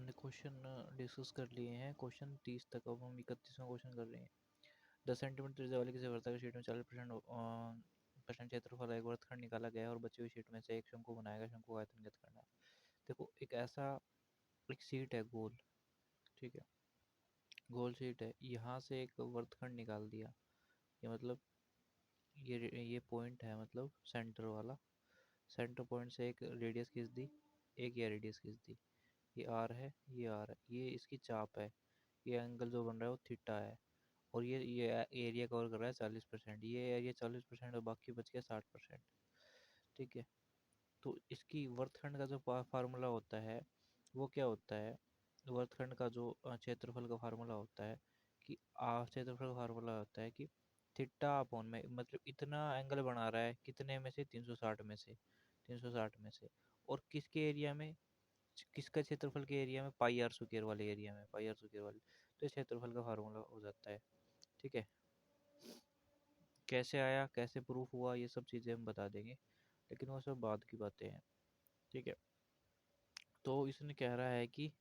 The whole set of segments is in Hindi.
हमने क्वेश्चन डिस्कस कर लिए हैं क्वेश्चन 30 तक। अब हम 31वां क्वेश्चन कर रहे हैं। 10 सेंटीमीटर त्रिज्या वाली किसी वृत्ताकार शीट में 40% क्षेत्रफल एक वृत्तखंड निकाला गया है और बची हुई शीट में से एक शंकु बनाएगा। शंकु का आयतन ज्ञात करना है। देखो एक ऐसा एक शीट है गोल, ठीक है, गोल शीट है, यहाँ से एक वृत्तखंड निकाल दिया। ये मतलब ये पॉइंट है, मतलब सेंटर वाला, सेंटर पॉइंट से एक रेडियस खींच दी, एक ये रेडियस खींच दी, ये आर है, ये आर है, ये इसकी चाप है, ये एंगल जो बन रहा है वो थीटा है। और ये एरिया कवर कर रहा है 40%, ये एरिया 40% और बाकी बच गया 60%। ठीक है, तो इसकी वर्तखंड का जो फार्मूला होता है वो क्या होता है, वर्तखंड का जो क्षेत्रफल का फार्मूला होता है कि क्षेत्रफल का फार्मूला होता है कि थीटा अपॉन में, मतलब इतना एंगल बना रहा है कितने में से, 360 में से, 360 में से, और किसके एरिया में, किसका क्षेत्रफल के एरिया में, पाई आर स्क्वायर वाले एरिया में, पाई आर स्क्वायर वाले। तो इस क्षेत्रफल का फार्मूला हो जाता है। ठीक है, कैसे आया, कैसे प्रूफ हुआ, ये सब चीज़ें हम बता देंगे, लेकिन वो सब बाद की बातें हैं। ठीक है, तो इसने कह रहा है कि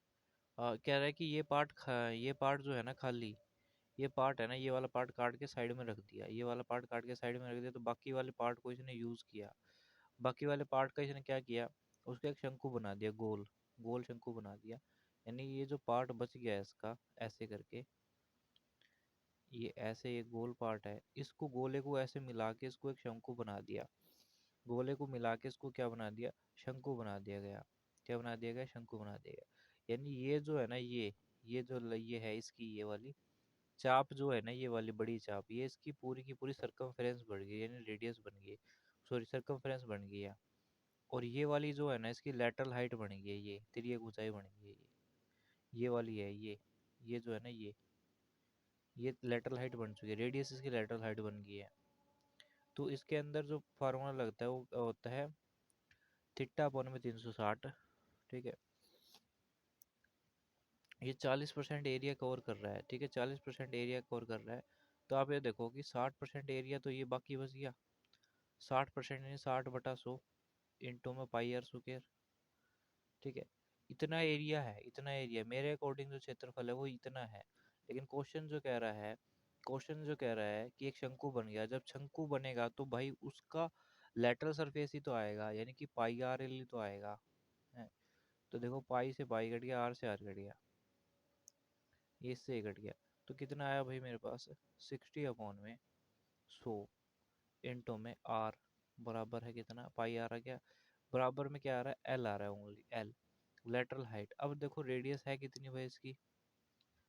कह रहा है कि ये पार्ट जो है ना खाली, ये पार्ट है ना, ये वाला पार्ट काट के साइड में रख दिया, ये वाला पार्ट काट के साइड में रख दिया, तो बाकी वाले पार्ट को इसने यूज़ किया। बाकी वाले पार्ट का इसने क्या किया, उसका एक शंकु बना दिया, गोल गोल शंकु बना दिया। यानी ये जो पार्ट बच गया है इसका, ऐसे करके, ये ऐसे एक गोल पार्ट है, इसको गोले को ऐसे मिला के इसको एक शंकु बना दिया। गोले को मिला के इसको क्या बना दिया, शंकु बना दिया गया। क्या बना दिया गया, शंकु बना दिया गया। यानी ये जो है ना, ये जो ये है इसकी, ये वाली चाप जो है ना, ये वाली बड़ी चाप, ये इसकी पूरी की पूरी सर्कमफेरेंस बढ़ गई, यानी रेडियस बन गई, सॉरी सर्कमफेरेंस बन गई है। और ये वाली जो है ना, इसकी लेटरल हाइट बन गई है, ये तिर्यक ऊंचाई बन गई है, ये वाली है, ये जो है ना, ये लेटरल हाइट बन चुकी है, रेडियस इसकी लेटरल हाइट बन गई है। तो इसके अंदर जो फार्मूला लगता है वो होता है थीटा अपॉन में 360। ठीक है, ये 40% एरिया कवर कर रहा है। ठीक है, 40% एरिया कवर कर रहा है। तो आप ये देखो कि 60% एरिया तो ये बाकी बच गया, 60% यानी 60/100 इंटू में पाई आर स्क्वायर। ठीक है, इतना एरिया है, इतना एरिया मेरे अकॉर्डिंग जो क्षेत्रफल है वो इतना है। लेकिन क्वेश्चन जो कह रहा है कि एक शंकु बन गया, जब शंकु बनेगा तो भाई उसका लेटरल सरफेस ही तो आएगा, यानी कि पाई आर एल ही तो आएगा है। तो देखो पाई से पाई कट गया, आर से आर कट गया, ये इससे ये कट गया। तो कितना आया भाई मेरे पास, 60/100 इंटू में आर बराबर है कितना, पाई आर आ गया, बराबर में क्या आ रहा है, एल आ रहा है, ओनली एल, लेटरल हाइट। अब देखो रेडियस है कितनी भाई इसकी,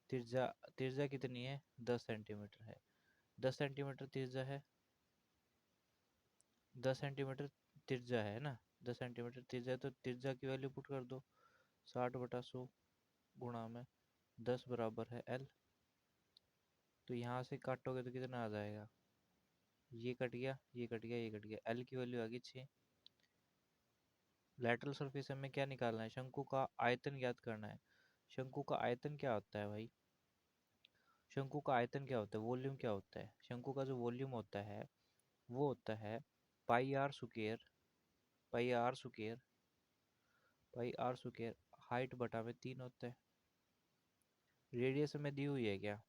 तिरजा तिरजा कितनी है, 10 सेंटीमीटर है, 10 सेंटीमीटर तिरजा है, 10 सेंटीमीटर तिरजा है ना, 10 सेंटीमीटर तिरजा है, तो तिरजा की वैल्यू पुट कर दो, 60/100 गुणा में 10 बराबर है एल। तो यहाँ से काटोगे तो कितना आ जाएगा, ये कट गया, ये कट गया, ये कट गया, एल की वैल्यू आ गई 6। लेटरल सरफेस में क्या निकालना है, शंकु का आयतन ज्ञात करना है। शंकु का आयतन क्या होता है भाई, शंकु का आयतन क्या होता है, वॉल्यूम क्या होता है, शंकु का जो वॉल्यूम होता है वो होता है pi r square, pi r square, pi r square height बटा में 3 होता है। रेडियस में दी हुई है क्या,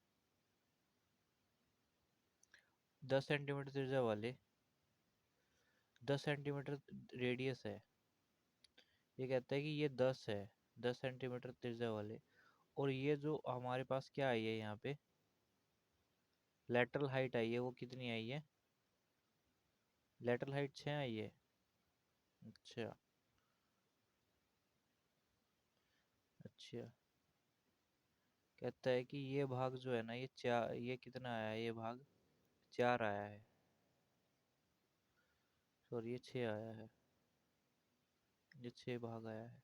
10 सेंटीमीटर त्रिज्या वाले, 10 सेंटीमीटर रेडियस है, ये कहता है कि ये 10 है, 10 सेंटीमीटर त्रिज्या वाले। और ये जो हमारे पास क्या आई है यहाँ पे, लेटरल हाइट आई है, वो कितनी आई है, लेटरल हाइट 6 आई है। अच्छा, अच्छा, कहता है कि ये भाग जो है ना, ये चार, ये कितना आया है, ये भाग 4 आया है, सॉरी ये 6 आया है, ये 6 भाग आया है।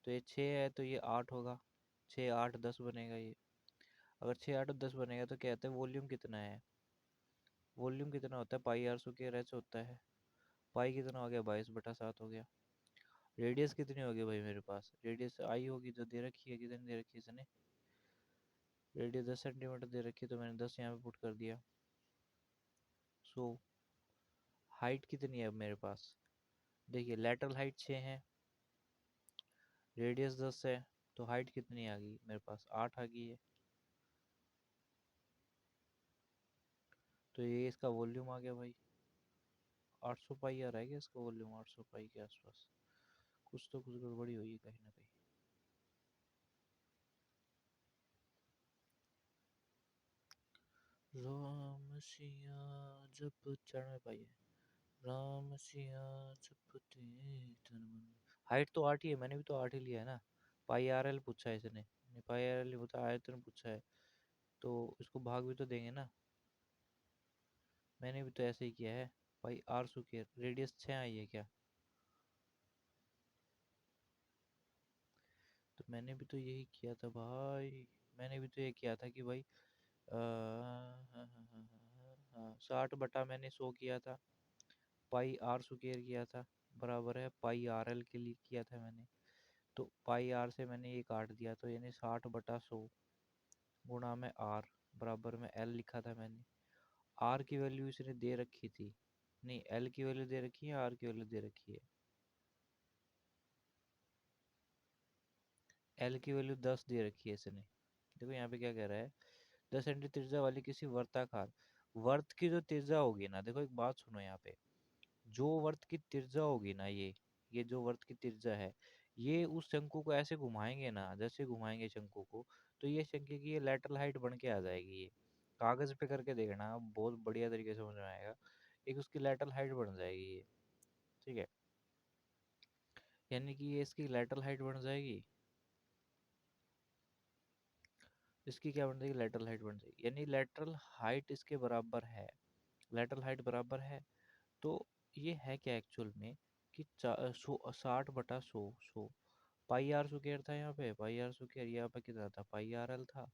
तो ये 6 है तो ये 8 होगा, 6 8 10 बनेगा ये। अगर 6 8 10 बनेगा तो कहते हैं वॉल्यूम कितना है, वॉल्यूम कितना होता है, पाई आर स्क्वायर एच होता है। पाई कितना हो गया, 22/7 हो गया। रेडियस कितनी होगी भाई मेरे पास, रेडियस आई होगी जो दे रखी है, कितनी दे रखी है इसने, रेडियस 10 सेंटीमीटर दे रखी है, तो मैंने 10 यहाँ पे पुट कर दिया। सो हाइट कितनी है अब मेरे पास, देखिए लेटरल हाइट 6 है, रेडियस 10 है, तो हाइट कितनी आ गई मेरे पास, 8 आ गई है। तो ये इसका वॉल्यूम आ गया भाई, 800 पाई आ रहा है क्या इसका वॉल्यूम, 800 पाई के आसपास। कुछ तो कुछ गड़बड़ी हुई है कहीं ना कहीं। राम सिया जब चढ़ में पाई है, राम सिया जपते तन मन। हाइट तो 8 ही है, मैंने भी तो 8 ही लिया है ना। पाई आर एल पूछा है इसने, नहीं पाई आर एल होता, आयतन पूछा है, तो इसको भाग भी तो देंगे ना। मैंने भी तो ऐसे ही किया है। पाई आर स्क्वायर, रेडियस 6 आई है क्या। तो मैंने भी तो यही किया था भाई, मैंने भी तो ये किया था कि भाई 60 बटा मैंने 100 किया था, पाई आर स्क्वायर किया था, बराबर है पाई आर एल के लिए किया था मैंने। तो पाई आर से मैंने ये काट दिया, तो यानी 60/100 गुणा में आर, बराबर में एल लिखा था मैंने। आर की वैल्यू इसने दे रखी थी, नहीं एल की वैल्यू दे रखी है, आर की वैल्यू दे रखी है। एल की वैल्यू 10 दे रखी है इसने। देखो यहाँ पे क्या कह रहा है, 10 सेंटी त्रिज्या वाली किसी वर्ताकार वर्त की जो त्रिज्या होगी ना, देखो एक बात सुनो यहाँ पे, जो वर्त की त्रिज्या होगी ना, ये जो वर्त की त्रिज्या है, ये उस शंकु को ऐसे घुमाएंगे ना, जैसे घुमाएंगे शंकु को, तो ये शंकु की ये लेटरल हाइट बन के आ जाएगी। ये कागज पे करके देखना, बहुत बढ़िया तरीके से समझ में आएगा। एक उसकी लेटरल हाइट बन जाएगी ये, ठीक है। यानी कि ये इसकी लेटरल हाइट बन जाएगी, इसकी क्या बन जाएगी, लेटरल हाइट बन जाएगी, यानी लेटरल हाइट इसके बराबर है, लेटरल हाइट बराबर है। तो ये है क्या एक्चुअल में कि 60/100, पाई आर स्क्वायर था यहाँ पे, पाई आर स्क्वायर, यहाँ पे कितना था, पाई आर एल था।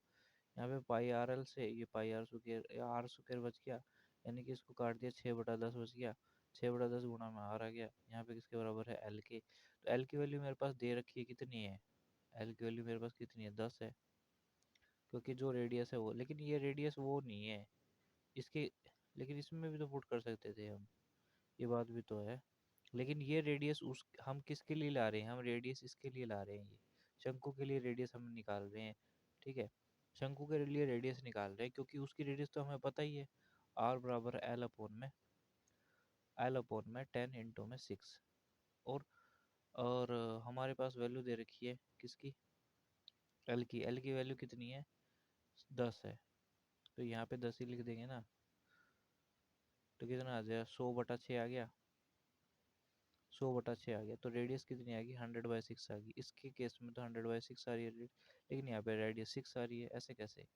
यहाँ पे पाई आर एल से ये पाई आर स्क्वायर बच गया, यानी कि इसको काट दिया, 6/10 बच गया। 6/10 गुणा में आर आ गया, यहाँ पे किसके बराबर है, एल के। तो एल की वैल्यू मेरे पास दे रखी है, कितनी है, एल की वैल्यू मेरे पास कितनी है, 10 है। क्योंकि जो रेडियस है वो, लेकिन ये रेडियस वो नहीं है इसके, लेकिन इसमें भी तो पुट कर सकते थे हम, ये बात भी तो है। लेकिन ये रेडियस उस हम किसके लिए ला रहे हैं, हम रेडियस इसके लिए ला रहे हैं, ये शंकु के लिए रेडियस हम निकाल रहे हैं, ठीक है। शंकु के लिए रेडियस निकाल रहे हैं क्योंकि उसकी रेडियस तो हमें पता ही है, आर बराबर एल अपोन में 10 × 6। और और हमारे पास वैल्यू दे रखी है किसकी, एल की वैल्यू कितनी है, 10 है। तो यहाँ पे 10 ही लिख देंगे ना, तो कितना आ जाएगा, 100/6 आ गया, 100/6 आ गया। तो रेडियस कितनी आ गई, 100/6 आ गई। इसके केस में तो 100/6 आ रही है लेकिन यहाँ पे रेडियस 6 आ रही है, ऐसे कैसे।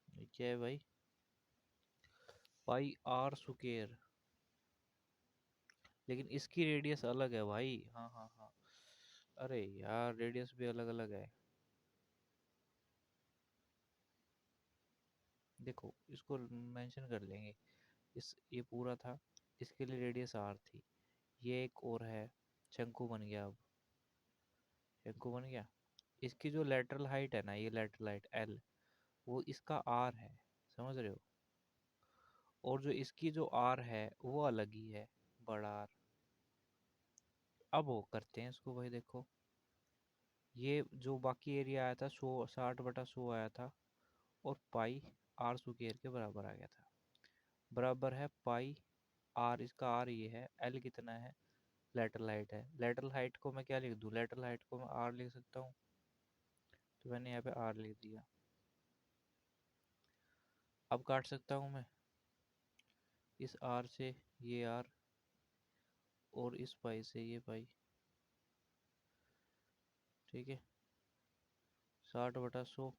ये क्या है भाई, पाई आर स्क्वायर, लेकिन इसकी रेडियस अलग है भाई, हाँ हाँ हाँ, अरे यार रेडियस भी अलग अलग है। देखो इसको मेंशन कर लेंगे, इस ये पूरा था, इसके लिए रेडियस आर थी, ये एक और है, शंकु बन गया, अब शंकु बन गया। इसकी जो लेटरल हाइट है ना, ये लेटरल हाइट एल, वो इसका आर है, समझ रहे हो। और जो इसकी जो आर है वो अलग ही है, बड़ा आर। अब वो करते हैं इसको भाई, देखो ये जो बाकी एरिया आया था 60/100 आया था, और पाई आर स्क्वायर के बराबर आ गया था, बराबर है पाई आर, इसका आर ये है, एल कितना है, लेटरल हाइट है। लेटरल हाइट को मैं क्या लिख दूँ, लेटरल हाइट को मैं आर लिख सकता हूँ, तो मैंने यहाँ पे आर लिख दिया। अब काट सकता हूँ मैं इस आर से ये आर, और इस पाई से ये पाई, ठीक है। 60/100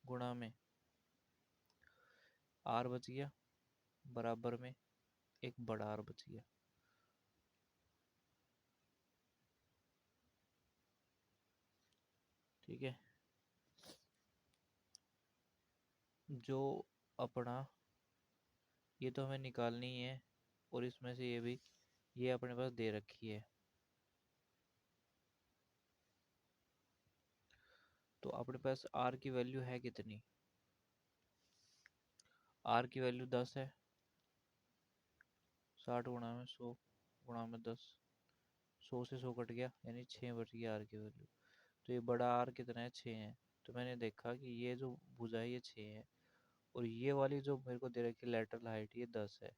गुणा में आर बच गया, बराबर में एक बड़ा आर बच गया, ठीक है। जो अपना, ये तो हमें निकालनी ही है, और इसमें से ये भी, ये अपने पास दे रखी है। तो अपने पास आर की वैल्यू है कितनी, आर की वैल्यू 10 है, 60 गुणा में 100 गुणा में 10, 100 से 100 कट गया, यानी 6 बच गया आर की वैल्यू। तो ये बड़ा आर कितना है, 6 है। तो मैंने देखा कि ये जो भुजा है ये 6 है, और ये वाली जो मेरे को दे रखी लेटरल हाइट ये 10 है।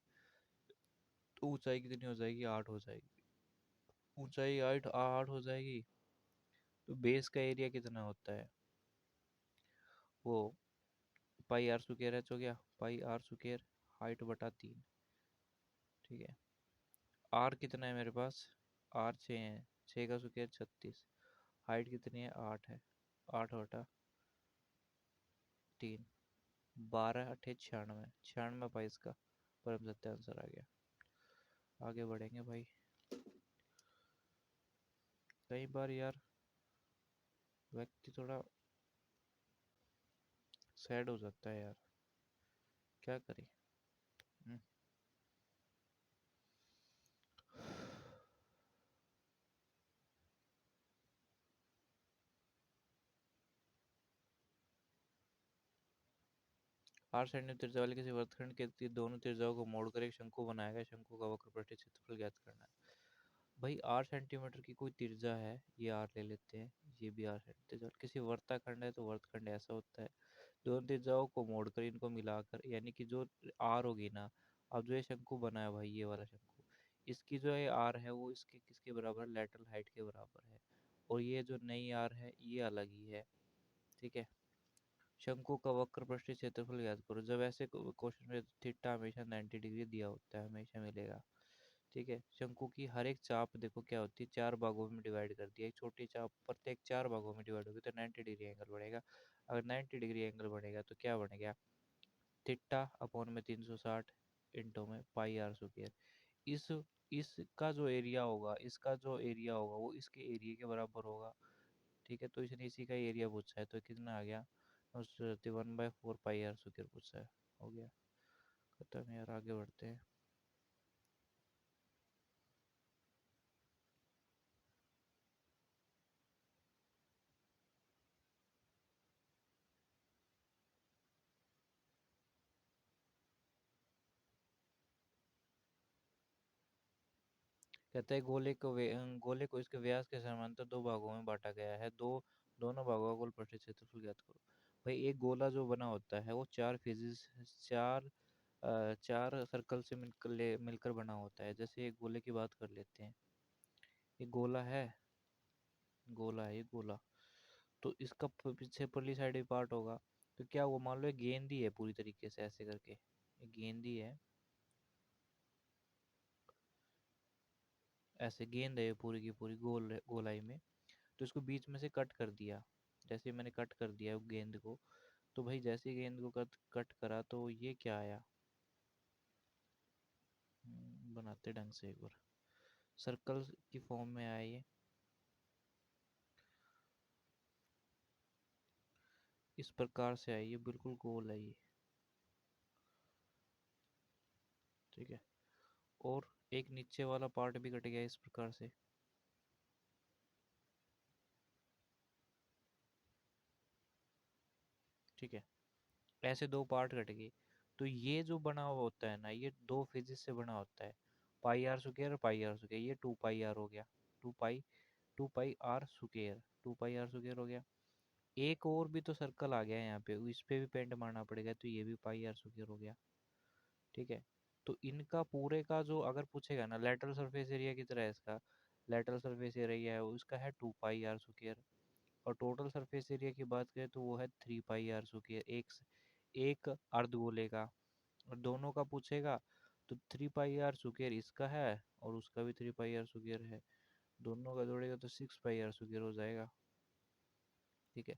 तो ऊंचाई कितनी हो जाएगी, 8 हो जाएगी। ऊंचाई 8 हो जाएगी। तो बेस का एरिया कितना होता है, वो पाई आर स्क्वायर एच हो गया, पाई आर स्क्वायर हाइट बटा 3। ठीक है, आर कितना है मेरे पास, आर 6 है, 6 का स्क्वायर 36। हाइट कितनी है, 8 है, 8 बटा 3, 12 × 8 = 96, 96 पाई इसका परम सत्य आंसर आ गया। आगे बढ़ेंगे भाई। कई बार यार व्यक्ति थोड़ा सैड हो जाता है यार, क्या करें। हम्म। आर सेंटीमीटर त्रिज्या वाले किसी वर्तखंड के दोनों त्रिज्याओं को मोड़कर एक शंकु बनाया गया। शंकु का वक्र पृष्ठीय क्षेत्रफल ज्ञात करना है। भाई 8 सेंटीमीटर की कोई त्रिज्या है, ये आर ले लेते हैं, ये भी 8 सेंटीमीटर। किसी वर्ताखंड है तो वर्तखंड ऐसा होता है, दोनों त्रिज्याओं को मोड़कर इनको मिलाकर, यानी कि जो आर होगी ना, अब जो ये शंकु बना है भाई, ये वाला शंकु, इसकी जो ये आर है वो इसके किसके बराबर, लेटरल हाइट के बराबर है। और ये जो नई आर है ये अलग ही है। ठीक है, शंकु का वक्र पृष्ठीय क्षेत्रफल याद करो। जब ऐसे क्वेश्चन में थीटा हमेशा 90 डिग्री दिया होता है, हमेशा मिलेगा। ठीक है, शंकु की हर एक चाप देखो क्या होती है, 4 भागों में डिवाइड कर दिया। एक छोटी चाप प्रत्येक 4 भागों में डिवाइड होगी तो 90 डिग्री एंगल बढ़ेगा। अगर 90 डिग्री एंगल बढ़ेगा तो क्या बनेगा, थीटा अपॉन में 360 इंटू में पाई आर स्क्वायर। इस इसका जो एरिया होगा, इसका जो एरिया होगा वो इसके एरिया के बराबर होगा। ठीक है, तो इसने इसी का एरिया पूछा है, तो कितना आ गया, उस 1/4 पाई आर स्क्वायर पूछा है। हो गया खत्म यार, आगे बढ़ते हैं। कहते हैं गोले को इसके व्यास के समांतर 2 भागों में बांटा गया है। दोनों भागों का कुल पृष्ठीय क्षेत्रफल ज्ञात करो। भाई एक गोला जो बना होता है वो चार 4 सर्कल से मिलकर बना होता है। जैसे एक गोले की बात कर लेते हैं, ये गोला है, ये गोला, तो इसका पीछे परली साइड भी पार्ट होगा। तो क्या वो मान लो एक गेंद ही है पूरी तरीके से, ऐसे करके एक गेंद ही है, ऐसे गेंद है पूरी की पूरी गोलाई में। तो इसको बीच में से कट कर दिया, जैसे मैंने कट कर दिया गेंद को, तो भाई जैसे गेंद को कट करा तो ये क्या आया, बनाते ढंग से एक बार, सर्कल की फॉर्म में आया ये, इस प्रकार से आई, ये बिल्कुल गोल है ये। ठीक है, और एक नीचे वाला पार्ट भी कट गया इस प्रकार से। ठीक है, ऐसे 2 पार्ट कट गए। तो ये जो बना हुआ होता है ना, ये 2 फेजेस से बना होता है, पाई आर स्क्वायर और पाई आर स्क्वायर। ये 2 पाई आर हो गया, टू पाई आर स्क्वायर हो गया। एक और भी तो सर्कल आ गया है यहाँ पे, इस पे भी पेंट मारना पड़ेगा, तो ये भी पाई आर स्क्वायर हो गया। ठीक है, तो इनका पूरे का जो अगर पूछेगा ना, लेटरल सरफेस एरिया कितना है इसका, लेटरल सरफेस एरिया है उसका है 2 पाई आर स्क्वायर। और टोटल सरफेस एरिया की बात करें तो वो है 3 पाई आर स्क्वायर, एक अर्धगोले का। और दोनों का पूछेगा तो 3 पाई आर स्क्वायर इसका है और उसका भी 3 पाई आर स्क्वायर है, दोनों का जोड़ेगा तो 6 पाई आर स्क्वायर हो जाएगा। ठीक है,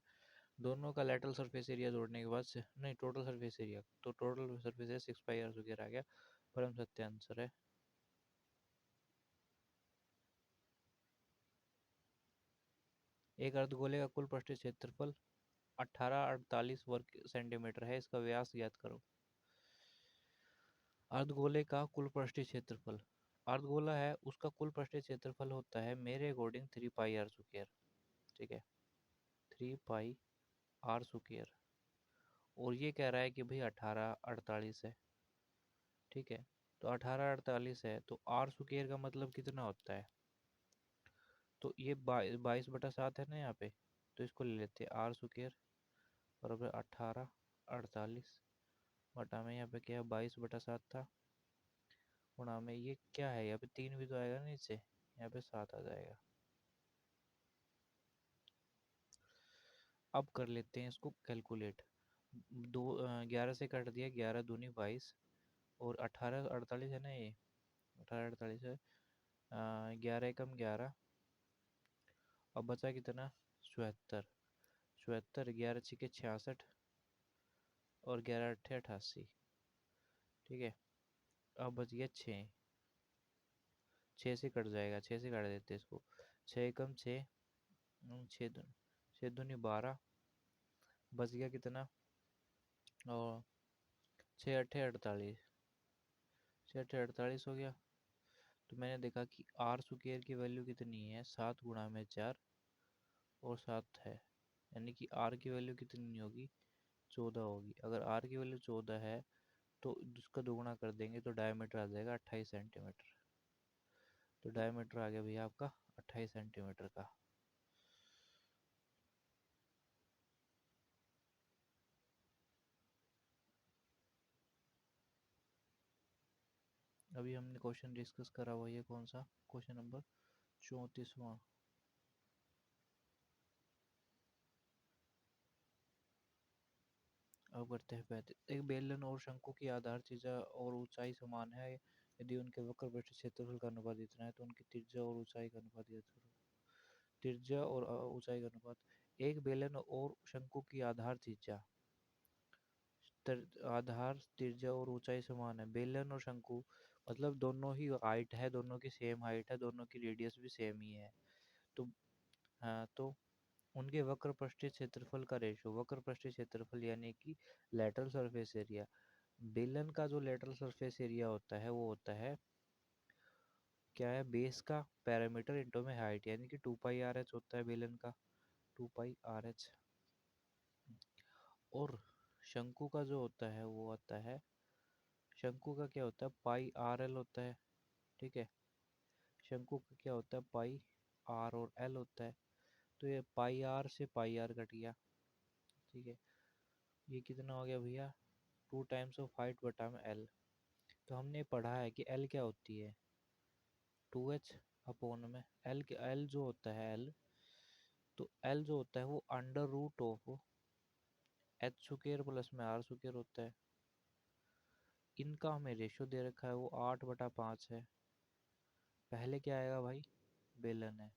दोनों का लेटरल सरफेस एरिया जोड़ने के बाद से, नहीं टोटल सरफेस एरिया, तो total surface area 6 pi r square आ गया, परम सत्य आंसर है। एक अर्धगोले का कुल पृष्ठीय क्षेत्रफल 1848 वर्ग सेंटीमीटर है, इसका व्यास ज्ञात करो। अर्धगोले का कुल पृष्ठीय क्षेत्रफल, अर्धगोला है उसका कुल पृष्ठीय क्षेत्रफल होता है मेरे अकॉर्डिंग 3 पाई आर स्क्वायर। ठीक है, 3 पाई आर स्क्वायर, और ये कह रहा है कि भाई 1848 है। ठीक है, तो 1848 है, तो आर स्क्वायर का मतलब कितना होता है? तो ये 22/7 है ना यहाँ पे, तो इसको ले लेते हैं आर स्क्वायर बराबर 1848 बटा में यहाँ पे क्या है 22/7 था, गुणा में ये क्या है यहाँ पे 3 भी तो आएगा ना नीचे, यहाँ पे 7 आ जाएगा। अब कर लेते हैं इसको कैलकुलेट। 11 से काट दिया, 11 दूनी 22 और 1848 है ना ये, 1848 है, 11 एकम 11, अब बचा कितना 74, 74 11 छिके 66 और 11 अट्ठे 88, ठीक है। अब बच गया 6, 6 से कट जाएगा, 6 से काट देते हैं इसको, 6 एकम 6, 6 दूनी 12, बच गया कितना, और 6 अट्ठे 48, 6 अट्ठे 48 हो गया। तो मैंने देखा कि आर स्क्वायर की वैल्यू कितनी है, 7 गुणा में 4 और 7 है, यानी कि आर की वैल्यू कितनी होगी, 14 होगी। अगर आर की वैल्यू 14 है तो उसका दोगुना कर देंगे तो डायमीटर आ जाएगा 28 सेंटीमीटर। तो डायमीटर आ गया भैया आपका 28 सेंटीमीटर का। अभी हमने क्वेश्चन डिस्कस करा हुआ है कौन सा, क्वेश्चन नंबर 34वां। अब करते हैं 35। एक बेलन और शंकु की आधार त्रिज्या और ऊंचाई समान है, यदि उनके वक्र पृष्ठ क्षेत्रफल का अनुपात इतना है तो उनकी त्रिज्या और ऊंचाई का अनुपात ज्ञात करो। त्रिज्या और ऊंचाई का अनुपात। एक बेलन और शंकु की आधार त्रिज्या, आधार त्रिज्या और ऊंचाई समान है। बेलन और शंकु मतलब दोनों ही हाइट है, दोनों की सेम हाइट है, दोनों की रेडियस भी सेम ही है। तो हाँ, तो उनके वक्र पृष्ठीय क्षेत्रफल का रेशो, वक्र पृष्ठीय क्षेत्रफल यानी कि लेटरल सरफेस एरिया, बेलन का जो लेटरल सरफेस एरिया होता है वो होता है क्या है, बेस का पैरामीटर इंटू में हाइट, यानी कि 2πr(h) होता है बेलन का, 2πr(h). और शंकु का जो होता है वो आता है, शंकु का क्या होता है, πrl होता है, ठीक है। शंकु का क्या होता है, पाई आर और एल होता है। तो ये पाई आर से पाई आर कट गया, ठीक है। ये कितना हो गया भैया, 2 टाइम्स ऑफ हाइट बटा में एल। तो हमने पढ़ा है कि एल क्या होती है, 2h अपॉन में एल के, एल जो होता है एल, तो एल जो होता है वो under root of H square plus में आर स्क्वायर होता है। इनका हमें रेशो दे रखा है वो 8/5 है। पहले क्या आएगा भाई, बेलन है,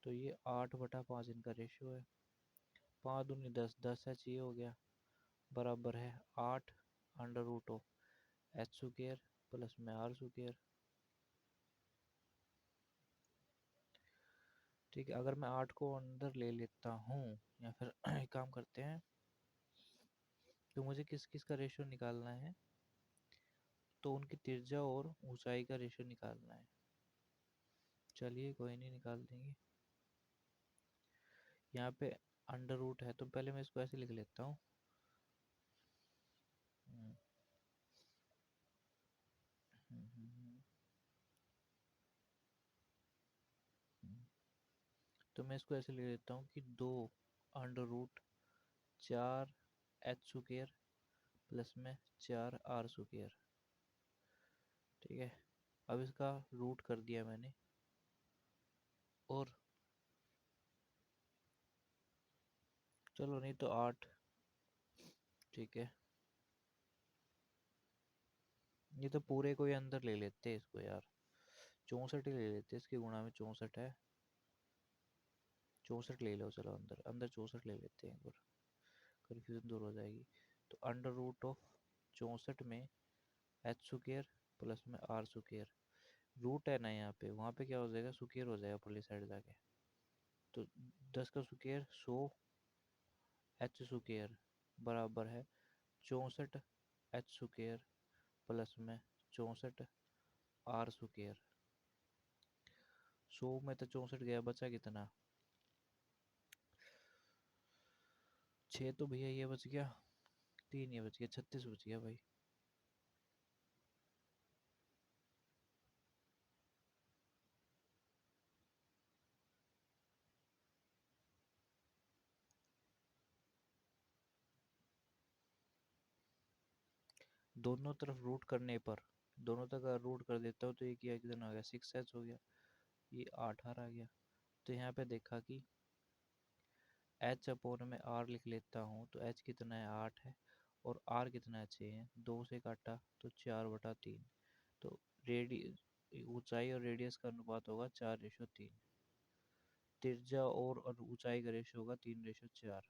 तो ये 8/5 इनका रेशो है। 5 दूनी 10, 10h ये हो गया, बराबर है 8 under root of H square plus में आर स्क्वायर, ठीक है। अगर मैं 8 को अंदर ले लेता हूँ, या फिर एक काम करते हैं, तो मुझे किस किस का रेशो निकालना है, तो उनकी त्रिज्या और ऊंचाई का रेशो निकालना है। चलिए कोई नहीं, निकाल देंगे। यहाँ पे अंडर रूट है तो पहले मैं इसको ऐसे लिख लेता हूँ, हम्म, हम्म, हम्म। तो मैं इसको ऐसे लिख लेता हूँ कि 2√4 एच स्क्वायर प्लस में 4 आर स्क्वायर, ठीक है। अब इसका रूट कर दिया मैंने, और चलो नहीं तो 8, ठीक है। ये तो पूरे को ही अंदर ले लेते हैं इसको यार, 64 ही ले लेते हैं, इसके गुणा में 64 है, 64 ले लो, चलो अंदर अंदर 64 ले लेते हैं, एक बार कन्फ्यूजन दूर हो जाएगी। तो अंडर रूट ऑफ 64 में एच स्क्वायर प्लस में आर स्क्वायर, रूट है ना यहाँ पे, वहाँ पे क्या हो जाएगा, स्क्वायर हो जाएगा परली साइड जाके। तो 10 का स्क्वायर 100 एच स्क्वायर बराबर है 64 एच स्क्वायर प्लस में 64 आर स्क्वायर। 100 में तो 64 गया, बचा कितना, 6 तो भैया ये बच गया, 3 ये बच गया, 36 बच गया भाई। दोनों तरफ रूट करने पर, दोनों तरफ रूट कर देता हूँ तो ये क्या कितना आ गया, 6h हो गया, ये 8r आ गया। तो यहाँ पे देखा कि h अपोन में r लिख लेता हूँ तो h कितना है 8 है, और r कितना है 6 है, 2 से काटा तो 4/3। तो रेडियस, ऊंचाई और रेडियस का अनुपात होगा 4:3। त्रिज्या और ऊंचाई का रेशो होगा 3:4।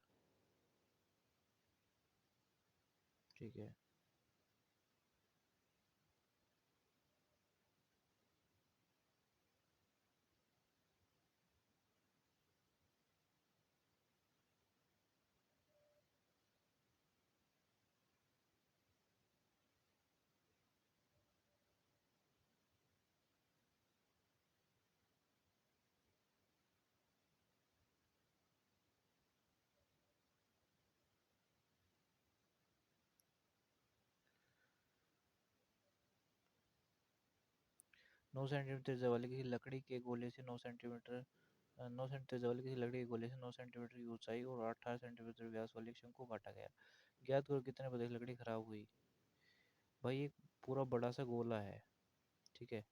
ठीक है। नौ सेंटीमीटर त्रिज्या वाले किसी लकड़ी के गोले से 9 सेंटीमीटर त्रिज्या वाली किसी लकड़ी के गोले से 9 सेंटीमीटर की ऊंचाई और 18 सेंटीमीटर व्यास वाली एक शंकु काटा गया। ज्ञात करो कितने बजे लकड़ी खराब हुई। भाई एक पूरा बड़ा सा गोला है, ठीक है,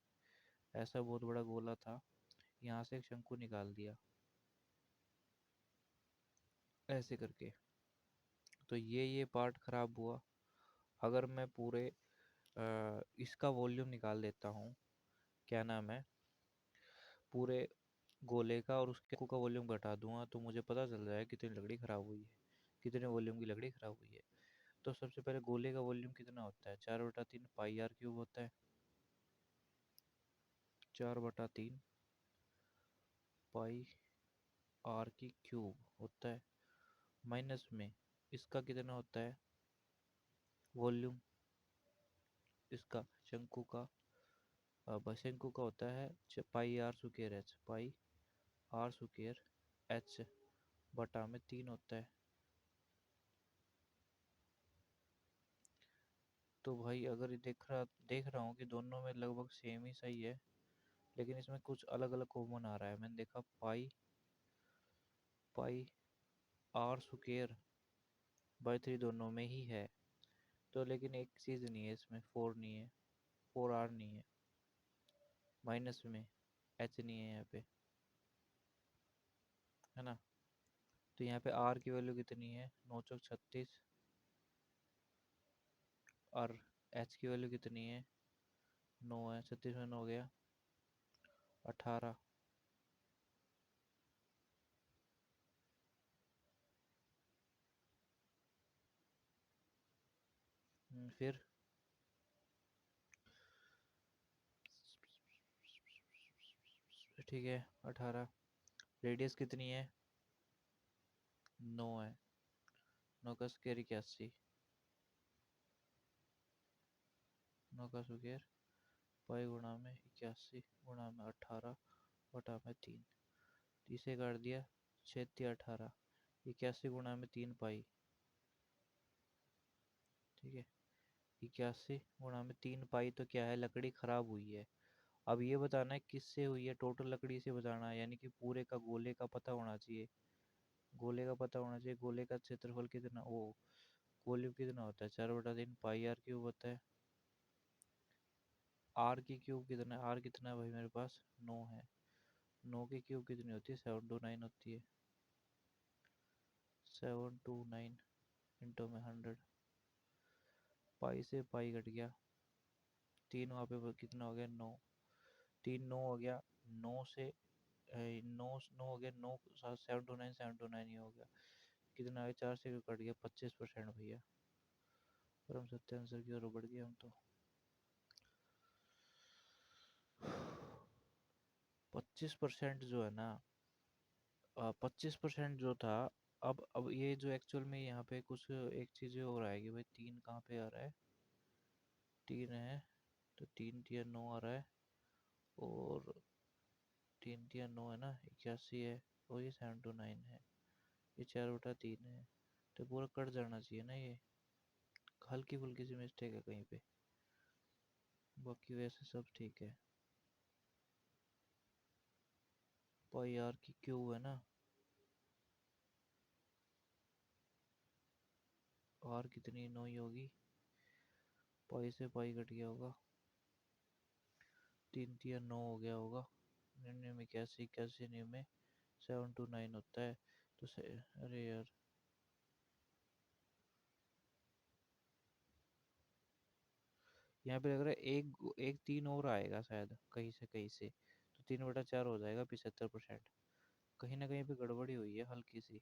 ऐसा बहुत बड़ा गोला था, यहाँ से एक शंकु निकाल दिया ऐसे करके, तो ये पार्ट खराब हुआ। अगर मैं पूरे इसका वॉल्यूम निकाल देता हूँ, क्या नाम है, पूरे गोले का और उसके का वॉल्यूम घटा दूंगा तो मुझे पता चल जाएगा कितनी लकड़ी खराब हुई है, कितने वॉल्यूम की लकड़ी खराब हुई है। तो सबसे पहले गोले का वॉल्यूम कितना होता है, 4/3 पाई r क्यूब होता है। 4/3 पाई आर की क्यूब होता है, माइनस में इसका कितना होता है वॉल्यूम, इसका शंकु का, शंकु का होता है पाई r²h, पाई r²h बटा में 3 होता है। तो भाई अगर ये देख रहा हूँ कि दोनों में लगभग सेम ही सही है, लेकिन इसमें कुछ अलग अलग कॉमन आ रहा है। मैंने देखा पाई पाई r² बाई 3 दोनों में ही है, तो लेकिन एक चीज़ नहीं है इसमें, 4 नहीं है, 4r नहीं है, माइनस में h नहीं है यहाँ पे, है ना। तो यहाँ पे r की वैल्यू कितनी है, 9×36, और h की वैल्यू कितनी है, 9 है, 36 में 9 गया 18। फिर ठीक है 18। रेडियस कितनी है, 9 है, 9 का स्क्वायर 81, 9 का स्क्वायर पाई गुणा में 81 गुणा में 18 बटा में 3, इसे काट दिया 6×3 18, 81 गुणा में 3 पाई, ठीक है, 81 गुणा में 3 पाई तो क्या है, लकड़ी खराब हुई है। अब ये बताना है किससे हुई है, टोटल लकड़ी से बताना है, यानी कि पूरे का गोले का पता होना चाहिए, गोले का पता होना चाहिए, गोले का क्षेत्रफल कितना, वो वॉल्यूम कितना होता है, 4/3 पाई r³ होता है। आर की क्यूब कितना है, आर कितना है भाई मेरे पास 9 है, 9 की क्यूब कितनी होती है, 729 होती है, 729 इंटू में 100, पाई से पाई कट गया, 3 वहाँ पे कितना हो गया 9, 3 9 हो गया, 9 से 9 9 हो गया, 9 729 729 ही हो गया, कितना आ गया, 4 से कट गया 25% भैया, और हम सत्य आंसर की ओर बढ़ गए हम तो। 25% जो है ना, 25% जो था, अब ये जो एक्चुअल में यहाँ पे कुछ एक चीज़ और आएगी भाई, 3 कहाँ पे आ रहा है, 3 है, तो 3×3 9 आ रहा है, और 3×3 9 है ना 81 है, और ये 729 है, ये 4/3 है, तो पूरा कट जाना चाहिए ना ये, हल्की फुल्की सी मिस्टेक है कहीं पे, बाकी वैसे सब ठीक है। पाई आर की क्यू है ना, आर कितनी 9 ही होगी, पाई से पाई कट गया होगा, 3 3 9 हो गया होगा। 99 में 81, 81 में 7 2 9 होता है। तो अरे यार, यहाँ पे लग रहा है एक एक 3 और आएगा शायद कहीं से, तो 3/4 हो जाएगा 75%। कहीं ना कहीं पे गड़बड़ी हुई है हल्की सी।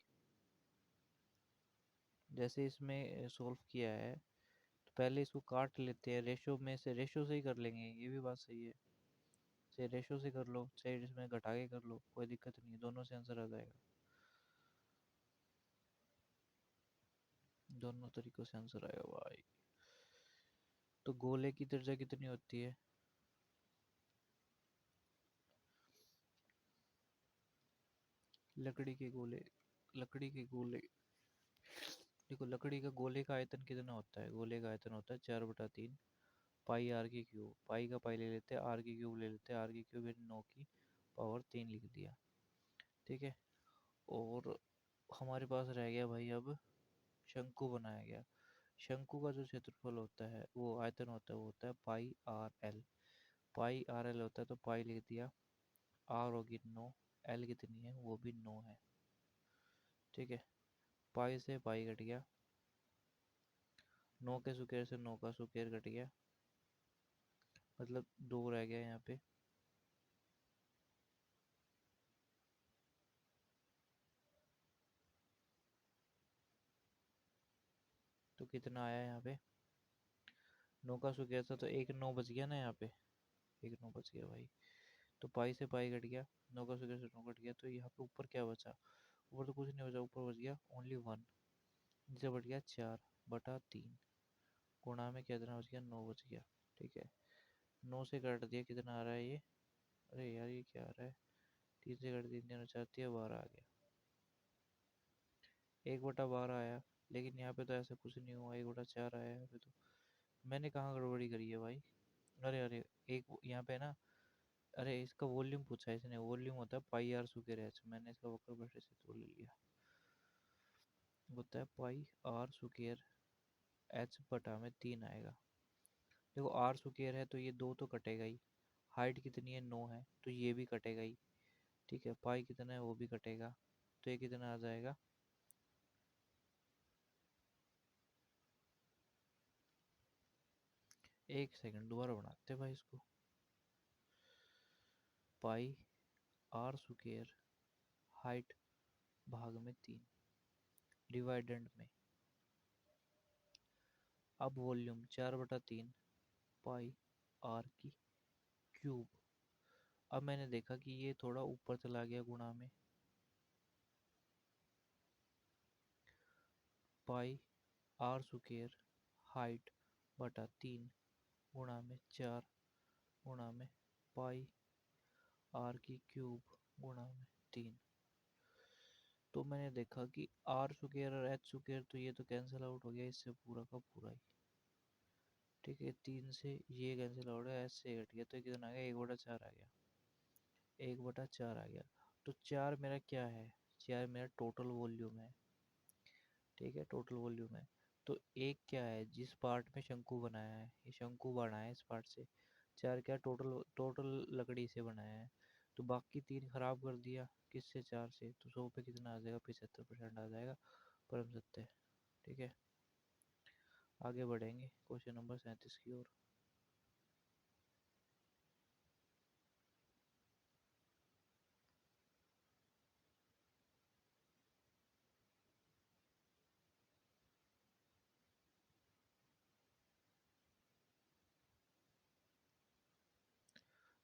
जैसे इसमें सॉल्व किया है, तो पहले इसको काट लेते हैं, रेशो में से, रेशो से ही कर लेंगे, ये भी बात सही है। चाहे रेशो से कर लो, चाहे इसमें घटा के कर लो, कोई दिक्कत नहीं है, दोनों से आंसर आ जाएगा। दोनों तरीकों से आंसर आएगा भाई। तो गोले की त्रिज्या कितनी होती है? लकड़ी के गोले, लकड़ी के गोले, देखो लकड़ी का गोले का आयतन कितना होता है? गोले का आयतन होता है 4/3 पाई आर की क्यूब। पाई का पाई ले लेते हैं, आर की क्यूब ले लेते हैं, आर की क्यूब 9 की पावर 3 लिख दिया। ठीक है। और हमारे पास रह गया भाई अब शंकु बनाया गया। शंकु का जो क्षेत्रफल होता है, वो आयतन होता है, वो होता है पाई आर एल। पाई आर एल होता है, तो पाई लिख दिया, आर होगी 9, एल कितनी है? वो भी 9 है। ठीक है। पाई से पाई कट गया, 9 के स्क्वायर से 9 का स्क्वायर कट गया, मतलब 2 रह गया यहाँ पे। तो कितना आया यहाँ पे? 9 का स्क्वायर था, तो एक 9 बच गया ना यहाँ पे, एक 9 बच गया भाई। तो पाई से पाई कट गया, 9 का स्क्वायर से 9 कट गया, तो यहाँ पे ऊपर क्या बचा? ऊपर तो कुछ नहीं बचा, ऊपर बच गया ओनली 1, नीचे बच गया 4/3, गुणा में कितना बच गया? 9 बच गया। ठीक है। 9 से काट दिया, कितना आ रहा है ये? अरे यार ये क्या आ रहा है? 3 से काट दिया, 3 4 12 आ गया, 1/12 आया। लेकिन यहाँ पे तो ऐसा कुछ नहीं हुआ, 1/4 आया यहाँ पे तो। मैंने कहाँ गड़बड़ी करी है भाई? अरे अरे, एक यहाँ पे ना, अरे इसका वॉल्यूम पूछा है इसने, वॉल्यूम होता है पाई आर स्क्वायर एच, मैंने इसका वक्र ब्रश से तो ले लिया, होता है पाई आर स्क्वायर एच बटा में 3 आएगा। देखो आर स्क्वायर है तो ये 2 तो कटेगा ही, हाइट कितनी है? 9 है, तो ये भी कटेगा ही। ठीक है, पाई कितना है? वो भी कटेगा, तो ये कितना आ जाएगा? एक सेकंड, दोबारा बनाते हैं भाई इसको। पाई आर स्क्वायर हाइट भाग में 3 डिवाइडेंड में, अब वॉल्यूम 4/3 पाई आर की क्यूब। अब मैंने देखा कि ये थोड़ा ऊपर चला गया गुणा में, पाई आर स्क्वायर हाइट बटा 3 गुणा में 4 गुणा में पाई आर की क्यूब गुणा में 3। तो मैंने देखा कि आर स्क्वायर और एच स्क्वायर तो ये तो कैंसिल आउट हो गया इससे पूरा का पूरा ही। ठीक है, 3 से ये कैंसिल आउट है, एच से हट गया, तो कितना आ गया? 1/4 आ गया, 1/4 आ गया। तो 4 मेरा क्या है? 4 मेरा टोटल वॉल्यूम है। ठीक है, टोटल वॉल्यूम है। तो एक क्या है? जिस पार्ट में शंकु बनाया है, ये शंकु बना है इस पार्ट से। 4 क्या? टोटल, टोटल लकड़ी से बनाया है। तो बाकी 3 खराब कर दिया, किससे? 4 से, तो 100 पे कितना आ जाएगा? 75% आ जाएगा, परम सत्य। ठीक है, आगे बढ़ेंगे क्वेश्चन नंबर 37 की ओर।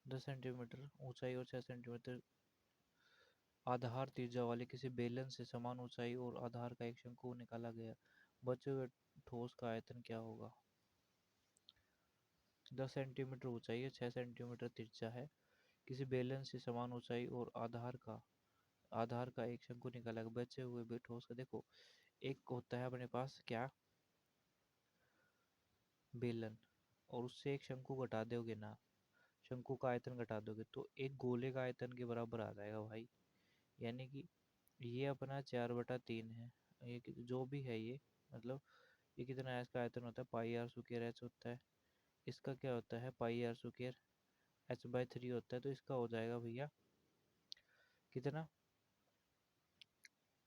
10 सेंटीमीटर ऊंचाई और 6 सेंटीमीटर आधार त्रिज्या वाले किसी बेलन से समान ऊंचाई और आधार का एक शंकु निकाला गया, बचे हुए ठोस का आयतन क्या होगा? 10 सेंटीमीटर ऊंचाई है, 6 सेंटीमीटर त्रिज्या है, किसी बेलन से समान ऊंचाई और आधार का एक शंकु निकाला गया, बचे हुए ठोस का। देखो, एक होता है अपने पास क्या, बेलन, और उससे एक शंकु घटा दोगे ना, शंकु का आयतन घटा दोगे, तो एक गोले का आयतन के बराबर आ जाएगा भाई। यानी कि ये अपना 4/3 है, ये जो भी है ये, मतलब ये कितना है? इसका आयतन होता है पाई आर स्क्वायर एच होता है। इसका क्या होता है पाई आर स्क्वायर h/3 होता है, तो इसका हो जाएगा भैया कितना,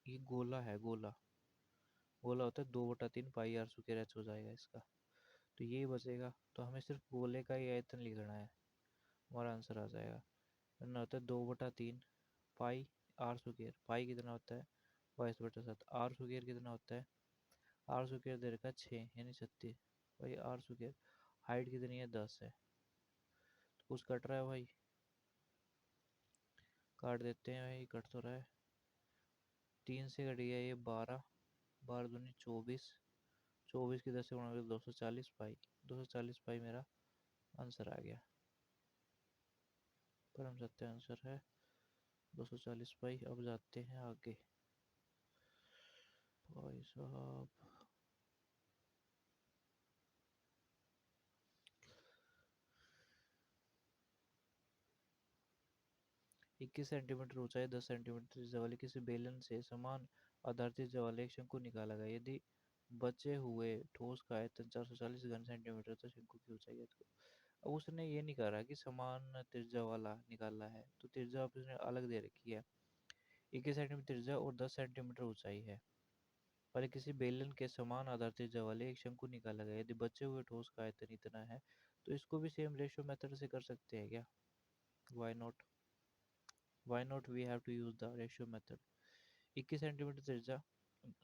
ये गोला है, गोला गोला होता है 2/3 पाई आर स्क्वायर एच हो जाएगा इसका। तो ये बचेगा, तो हमें सिर्फ गोले का ही आयतन लिखना है, हमारा आंसर आ जाएगा। वरना होता है 2/3 पाई आर स्क्वायर, पाई कितना होता है 22/7, आर स्क्वायर कितना होता है, आर स्क्वायर दे रखा है 6 यानी 36 भाई, आर स्क्वायर हाइट कितनी है 10 है, तो कुछ कट रहा है भाई, काट देते हैं भाई, कट तो रहा है, 3 से कट गया ये 12, 12 दूनी 24, 24 की 10 से गुणा करके 240 पाई, 240 पाई मेरा आंसर आ गया, परम सत्य आंसर है 240 पाई। अब जाते हैं आगे भाई साहब। 21 सेंटीमीटर ऊंचाई 10 सेंटीमीटर त्रिज्या वाले किसी बेलन से समान आधार त्रिज्या वाले एक शंकु निकाला गया, यदि बचे हुए ठोस का आयतन 440 घन सेंटीमीटर तो शंकु की ऊंचाई ज्ञात करो। अब उसने ये नहीं कहा कि समान त्रिज्या वाला निकाला है, तो त्रिज्या उसने अलग दे रखी है, 21 सेंटीमीटर त्रिज्या और 10 सेंटीमीटर ऊंचाई है, पर किसी बेलन के समान आधार त्रिज्या वाले एक शंकु निकाला गया, यदि बचे हुए ठोस का आयतन इतना है, तो इसको भी सेम रेशियो मेथड से कर सकते हैं क्या, why not, why not we have to use the ratio method. 21 centimetre त्रिज्या,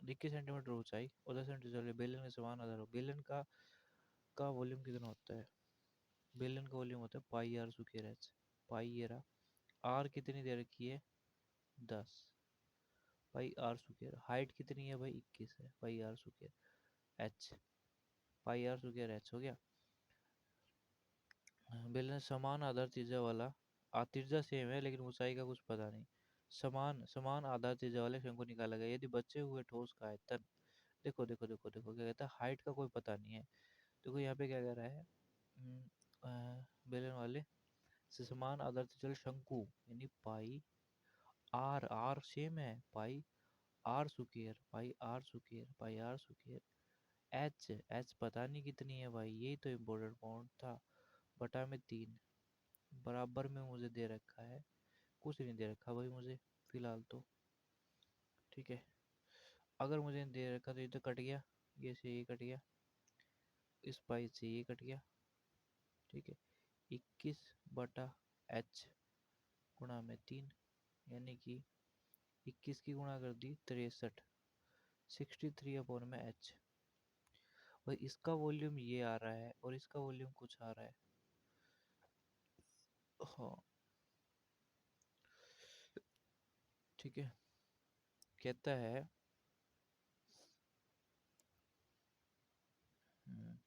21 सेंटीमीटर ऊंचाई और 10 सेंटीमीटर वाले बेलन के समान आधार हो, बेलन का वॉल्यूम कितना होता है, बेलन का वॉल्यूम होता है पाई आर स्क्वायर एच, पाई ये रहा, आर कितनी दे रखी है 10 पाई आर स्क्वायर, हाइट कितनी है भाई 21 है pi r square h, pi r square h हो गया। बेलन समान आधार त्रिज्या वाला, त्रिज्या सेम है लेकिन ऊंचाई का कुछ पता नहीं, समान समान आधार त्रिज्या वाले शंकु निकाला गया, यदि बचे हुए ठोस का आयतन, देखो देखो देखो देखो क्या कहता है, हाइट का कोई पता नहीं है, देखो यहाँ पे क्या कह रहा है, बेलन वाले से समान आधार त्रिज्या शंकु यानी पाई आर, आर सेम है pi r square, pi r square, pi r square h, h पता नहीं कितनी है भाई, यही तो इम्पोर्टेंट पॉइंट था, बटा में 3, बराबर में मुझे दे रखा है, कुछ नहीं दे रखा भाई मुझे फिलहाल तो, ठीक है, अगर मुझे दे रखा तो ये तो कट गया, ये से ये कट गया, इस पाई से ये कट गया, ठीक है, 21/h गुणा में 3 यानी कि 21 की गुणा कर दी 63, 63 में h, और इसका वॉल्यूम ये आ रहा है और इसका वॉल्यूम कुछ आ रहा है, हाँ ठीक है, कहता है हम्म,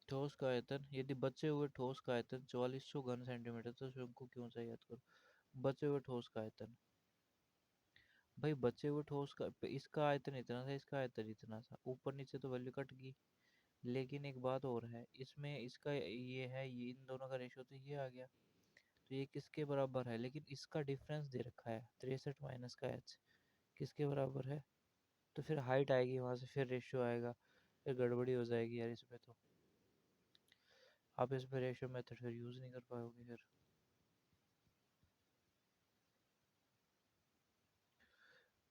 ठोस का आयतन, यदि बचे हुए ठोस का आयतन 4400 घन सेंटीमीटर तो शंकु की ऊंचाई याद करो, बचे हुए ठोस का आयतन, भाई बचे हुए ठोस का, इसका आयतन इतना था, इसका आयतन इतना था, ऊपर नीचे तो वैल्यू कट गई, लेकिन एक बात और है इसमें, इसका ये है, ये इन दोनों का रेशियो तो ये आ गया, तो ये किसके बराबर है, लेकिन इसका डिफरेंस दे रखा है 63 माइनस का एच, किसके बराबर है, तो फिर हाइट आएगी वहां से, फिर रेशियो आएगा, फिर गड़बड़ी हो जाएगी यार इसमें तो, आप इसमें रेशियो मेथड फिर यूज नहीं कर पाओगे फिर,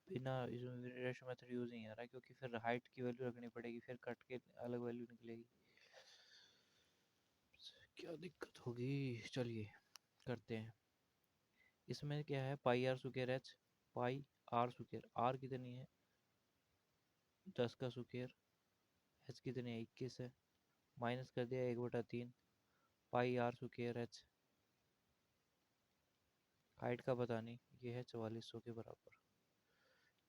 बिना इसमें रेशियो मेथड यूज नहीं आ रहा है, क्योंकि फिर हाइट की वैल्यू रखनी पड़ेगी, फिर कट के अलग वैल्यू निकलेगी, क्या दिक्कत होगी, चलिए करते हैं। इसमें क्या है pi r square h, pi r square, r कितनी है 10 का स्क्वायर, एच कितनी है 21 है, माइनस कर दिया 1/3 पाई आर स्क्वायर एच, हाइट का पता नहीं, ये है 4400 के बराबर,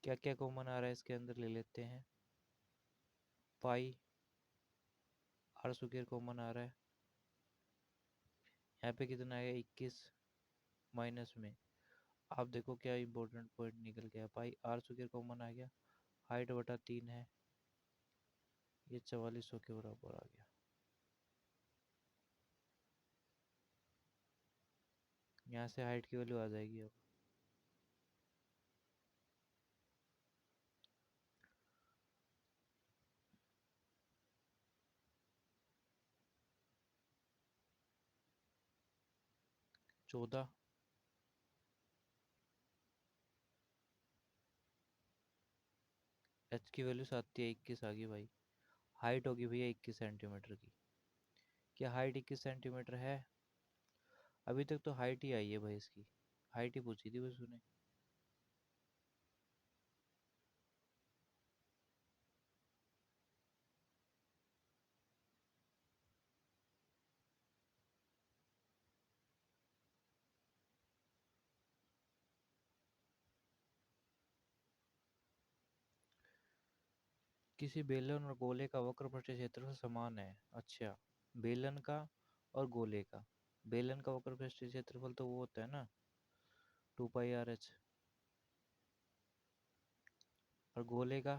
क्या क्या कॉमन आ रहा है इसके अंदर ले लेते हैं, पाई आर स्क्वायर कॉमन आ रहा है, यहाँ पे कितना आएगा 21 माइनस में, आप देखो क्या इंपॉर्टेंट पॉइंट निकल गया, पाई आर स्क्वायर कॉमन आ गया, हाइट बटा 3 है, ये 4400 के बराबर आ गया, यहाँ से हाइट की वैल्यू आ जाएगी अब, 14। एच की वैल्यू 7 या 21 आ गई भाई। हाइट होगी भैया 21 सेंटीमीटर की। क्या हाइट 21 सेंटीमीटर है? अभी तक तो हाइट ही आई है भाई इसकी। हाइट ही पूछी थी बस उन्हें। किसी बेलन और गोले का वक्र पृष्ठीय क्षेत्रफल समान है। अच्छा, बेलन का और गोले का। बेलन का वक्र पृष्ठीय क्षेत्रफल तो वो होता है ना, 2 पाई आर एच। और गोले का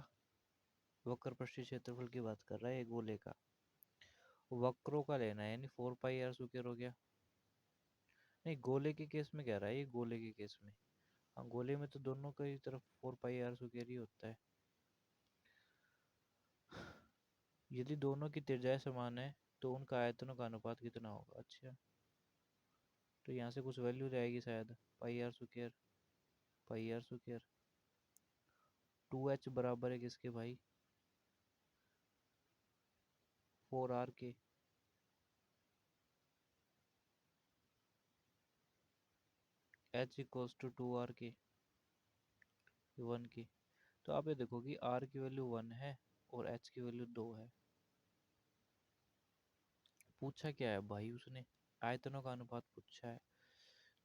वक्र पृष्ठीय क्षेत्रफल की बात कर रहा है ये, गोले का। वक्रों का लेना है, यानी 4 पाई आर स्क्वायर हो गया। नहीं, गोले के केस में कह रहा है ये, गोले के केस में। हाँ, गोले में तो दोनों की तरफ 4 पाई आर स्क्वायर ही होता है। यदि दोनों की त्रिज्याएं समान है तो उनका आयतनों का अनुपात कितना होगा? अच्छा, तो यहाँ से कुछ वैल्यू रहेगी शायद। Pi r square, pi r square. 2h बराबर है किसके भाई? 4r के। h इक्वल्स टू 2r के, 1 की। तो आप ये देखो कि r की वैल्यू 1 है और h की वैल्यू 2 है। पूछा क्या है भाई उसने? आयतनों का अनुपात पूछा है।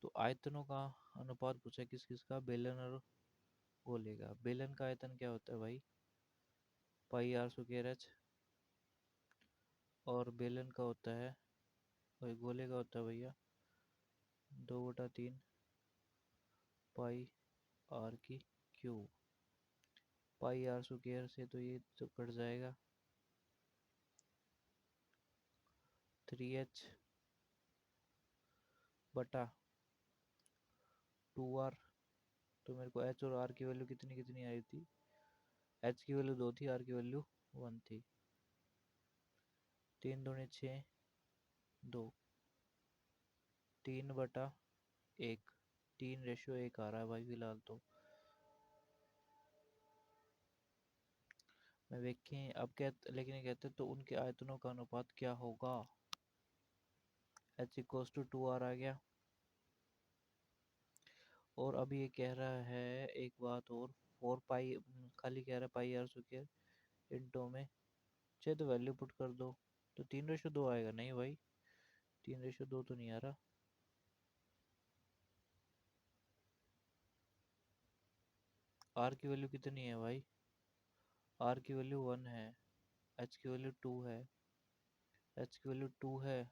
तो आयतनों का अनुपात पूछा है किस किस का? बेलन और गोले का। बेलन का आयतन क्या होता है भाई? पाई आर स्क्वायर एच। और बेलन का होता है, भाई गोले का होता है भैया 2/3 पाई आर की क्यूब। पाई आर स्क्वायर से तो ये तो कट जाएगा, 3h बटा 2r। तो मेरे को h और r की वैल्यू कितनी कितनी आई थी? h की वैल्यू 2 थी, r की वैल्यू 1 थी। 3 दूनी 6, 2। 3/1। 3:1 आ रहा है भाई फिलहाल तो। मैं देखें अब क्या, लेकिन ये कहते तो उनके आयतनों का अनुपात क्या होगा? h इक्वल्स टू 2r आ गया। और अभी ये कह रहा है एक बात और, 4 पाई, खाली कह रहा है पाई आर स्क्वायर इंटू में। चाहे तो वैल्यू पुट कर दो, तो 3:2 आएगा। नहीं भाई, 3:2 तो नहीं आ रहा। आर की वैल्यू कितनी है भाई? आर की वैल्यू 1 है, एच की वैल्यू 2 है। एच की वैल्यू 2 है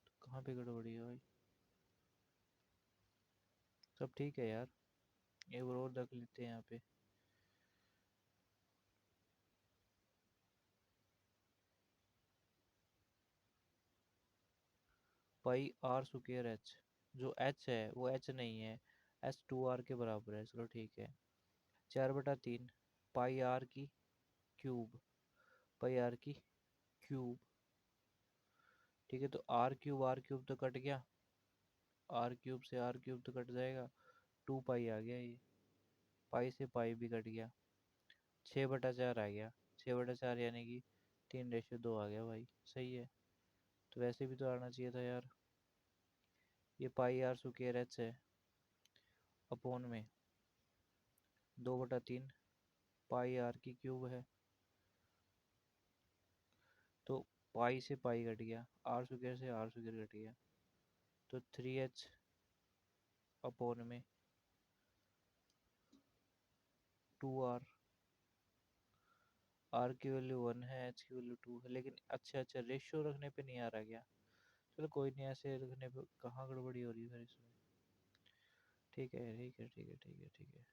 तो कहाँ पे गड़बड़ी है भाई? सब ठीक है यार, एक बार और रख लेते हैं यहाँ पे। पाई आर स्क्वायर एच, जो एच है वो एच नहीं है, एच 2r के बराबर है। चलो ठीक है। 4/3 पाई आर की क्यूब, पाई आर की क्यूब। ठीक है, तो आर क्यूब तो कट गया, आर क्यूब से आर क्यूब तो कट जाएगा, 2 पाई आ गया ये। पाई से पाई भी कट गया, 6/4 आ गया। 6/4 यानी कि 3:2 आ गया भाई। सही है। तो वैसे भी तो आना चाहिए था यार। ये पाई आर स्क्वायर एच है, अपोन में 2/3 पाई आर की क्यूब है। तो पाई से पाई कट गया, आर स्क्वायर से आर स्क्वायर कट गया, तो 3h अपोन में 2r। आर की वैल्यू 1 है, एच की वैल्यू 2 है, लेकिन अच्छा अच्छा रेशियो रखने पे नहीं आ रहा क्या? चलो कोई नहीं, ऐसे रखने पे कहाँ गड़बड़ी हो रही है फिर इसमें। ठीक है ठीक है ठीक है ठीक है ठीक है।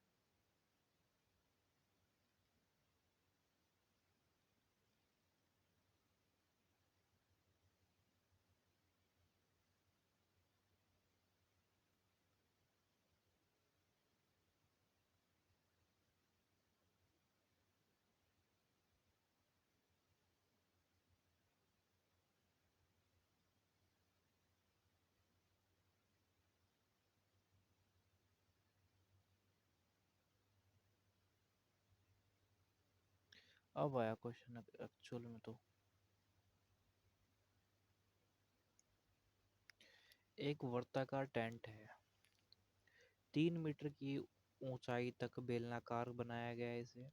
अब आया क्वेश्चन एक्चुअल में तो। एक वर्ताकार टेंट है, 3 मीटर की ऊंचाई तक बेलनाकार बनाया गया है इसे,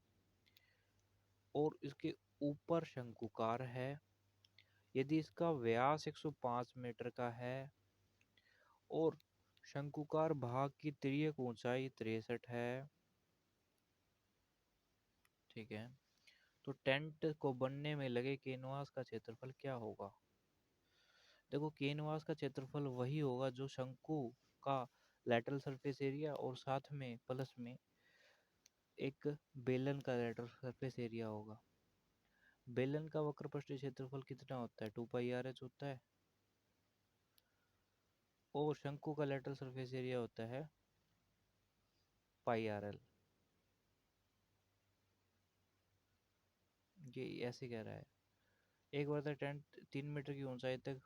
और इसके ऊपर शंकुकार है। यदि इसका व्यास 105 मीटर का है और शंकुकार भाग की तिर्यक ऊंचाई 63 है, ठीक है, तो टेंट को बनने में लगे कैनवास का क्षेत्रफल क्या होगा? देखो, कैनवास का क्षेत्रफल वही होगा जो शंकु का लैटरल सरफेस एरिया और साथ में प्लस में एक बेलन का लैटरल सरफेस एरिया होगा। बेलन का वक्र पृष्ठीय क्षेत्रफल कितना होता है? 2πr/h होता है। और शंकु का लैटरल सरफेस एरिया होता है πr/l। ये ऐसे कह रहा है, एक बार टेंट 3 मीटर की ऊंचाई तक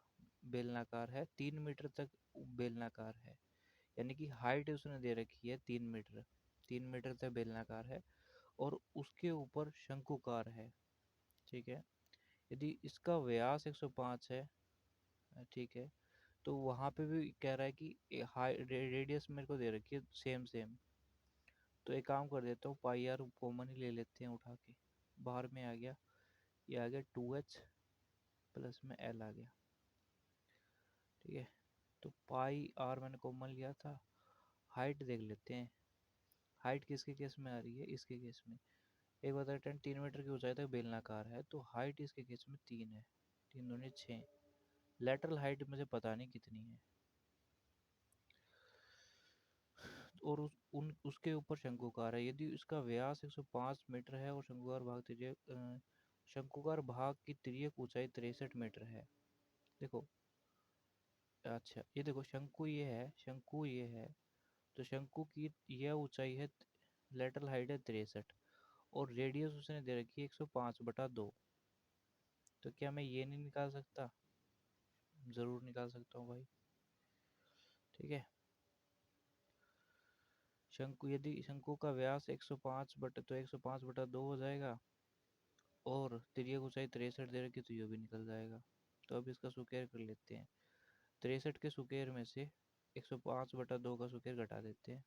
बेलनाकार है, 3 मीटर तक बेलनाकार है, यानी कि हाइट उसने दे रखी है 3 मीटर, 3 मीटर तक बेलनाकार है और उसके ऊपर शंकुकार है, ठीक है। यदि इसका व्यास 105 है, ठीक है, तो वहां पे भी कह रहा है कि रेडियस मेरे को दे रखी है सेम सेम। तो एक काम कर देता हूँ, πr कॉमन ही ले लेते हैं उठा के, बाहर में आ गया, ये आ गया 2h प्लस में l आ गया, ठीक है। तो πr मैंने कॉमन लिया था। हाइट देख लेते हैं, हाइट किसके केस में आ रही है? इसके केस में। एक बता 3 मीटर की ऊंचाई तक बेलनाकार है, तो हाइट इसके केस में 3 है, 3 दूनी 6। लेटरल हाइट मुझे पता नहीं कितनी है। और उसके ऊपर शंकुकार है। यदि इसका व्यास 105 मीटर है और शंकुकार भाग की तिर्यक ऊंचाई 63 मीटर है। देखो, अच्छा ये देखो, शंकु ये है, शंकु ये है, तो शंकु की यह ऊंचाई है, लेटरल हाइट है 63, और रेडियस उसने दे रखी है 105/2। तो क्या मैं ये नहीं निकाल सकता? जरूर निकाल सकता हूँ भाई, ठीक है। शंकु, यदि शंकु का व्यास 105 बटा, तो 105/2 हो जाएगा, और तिर्यक ऊंचाई 63 दे रखी, तो ये भी निकल जाएगा। तो अब इसका सुकेर कर लेते हैं। 63 के सुकेर में से 105/2 का सुकेर घटा देते हैं।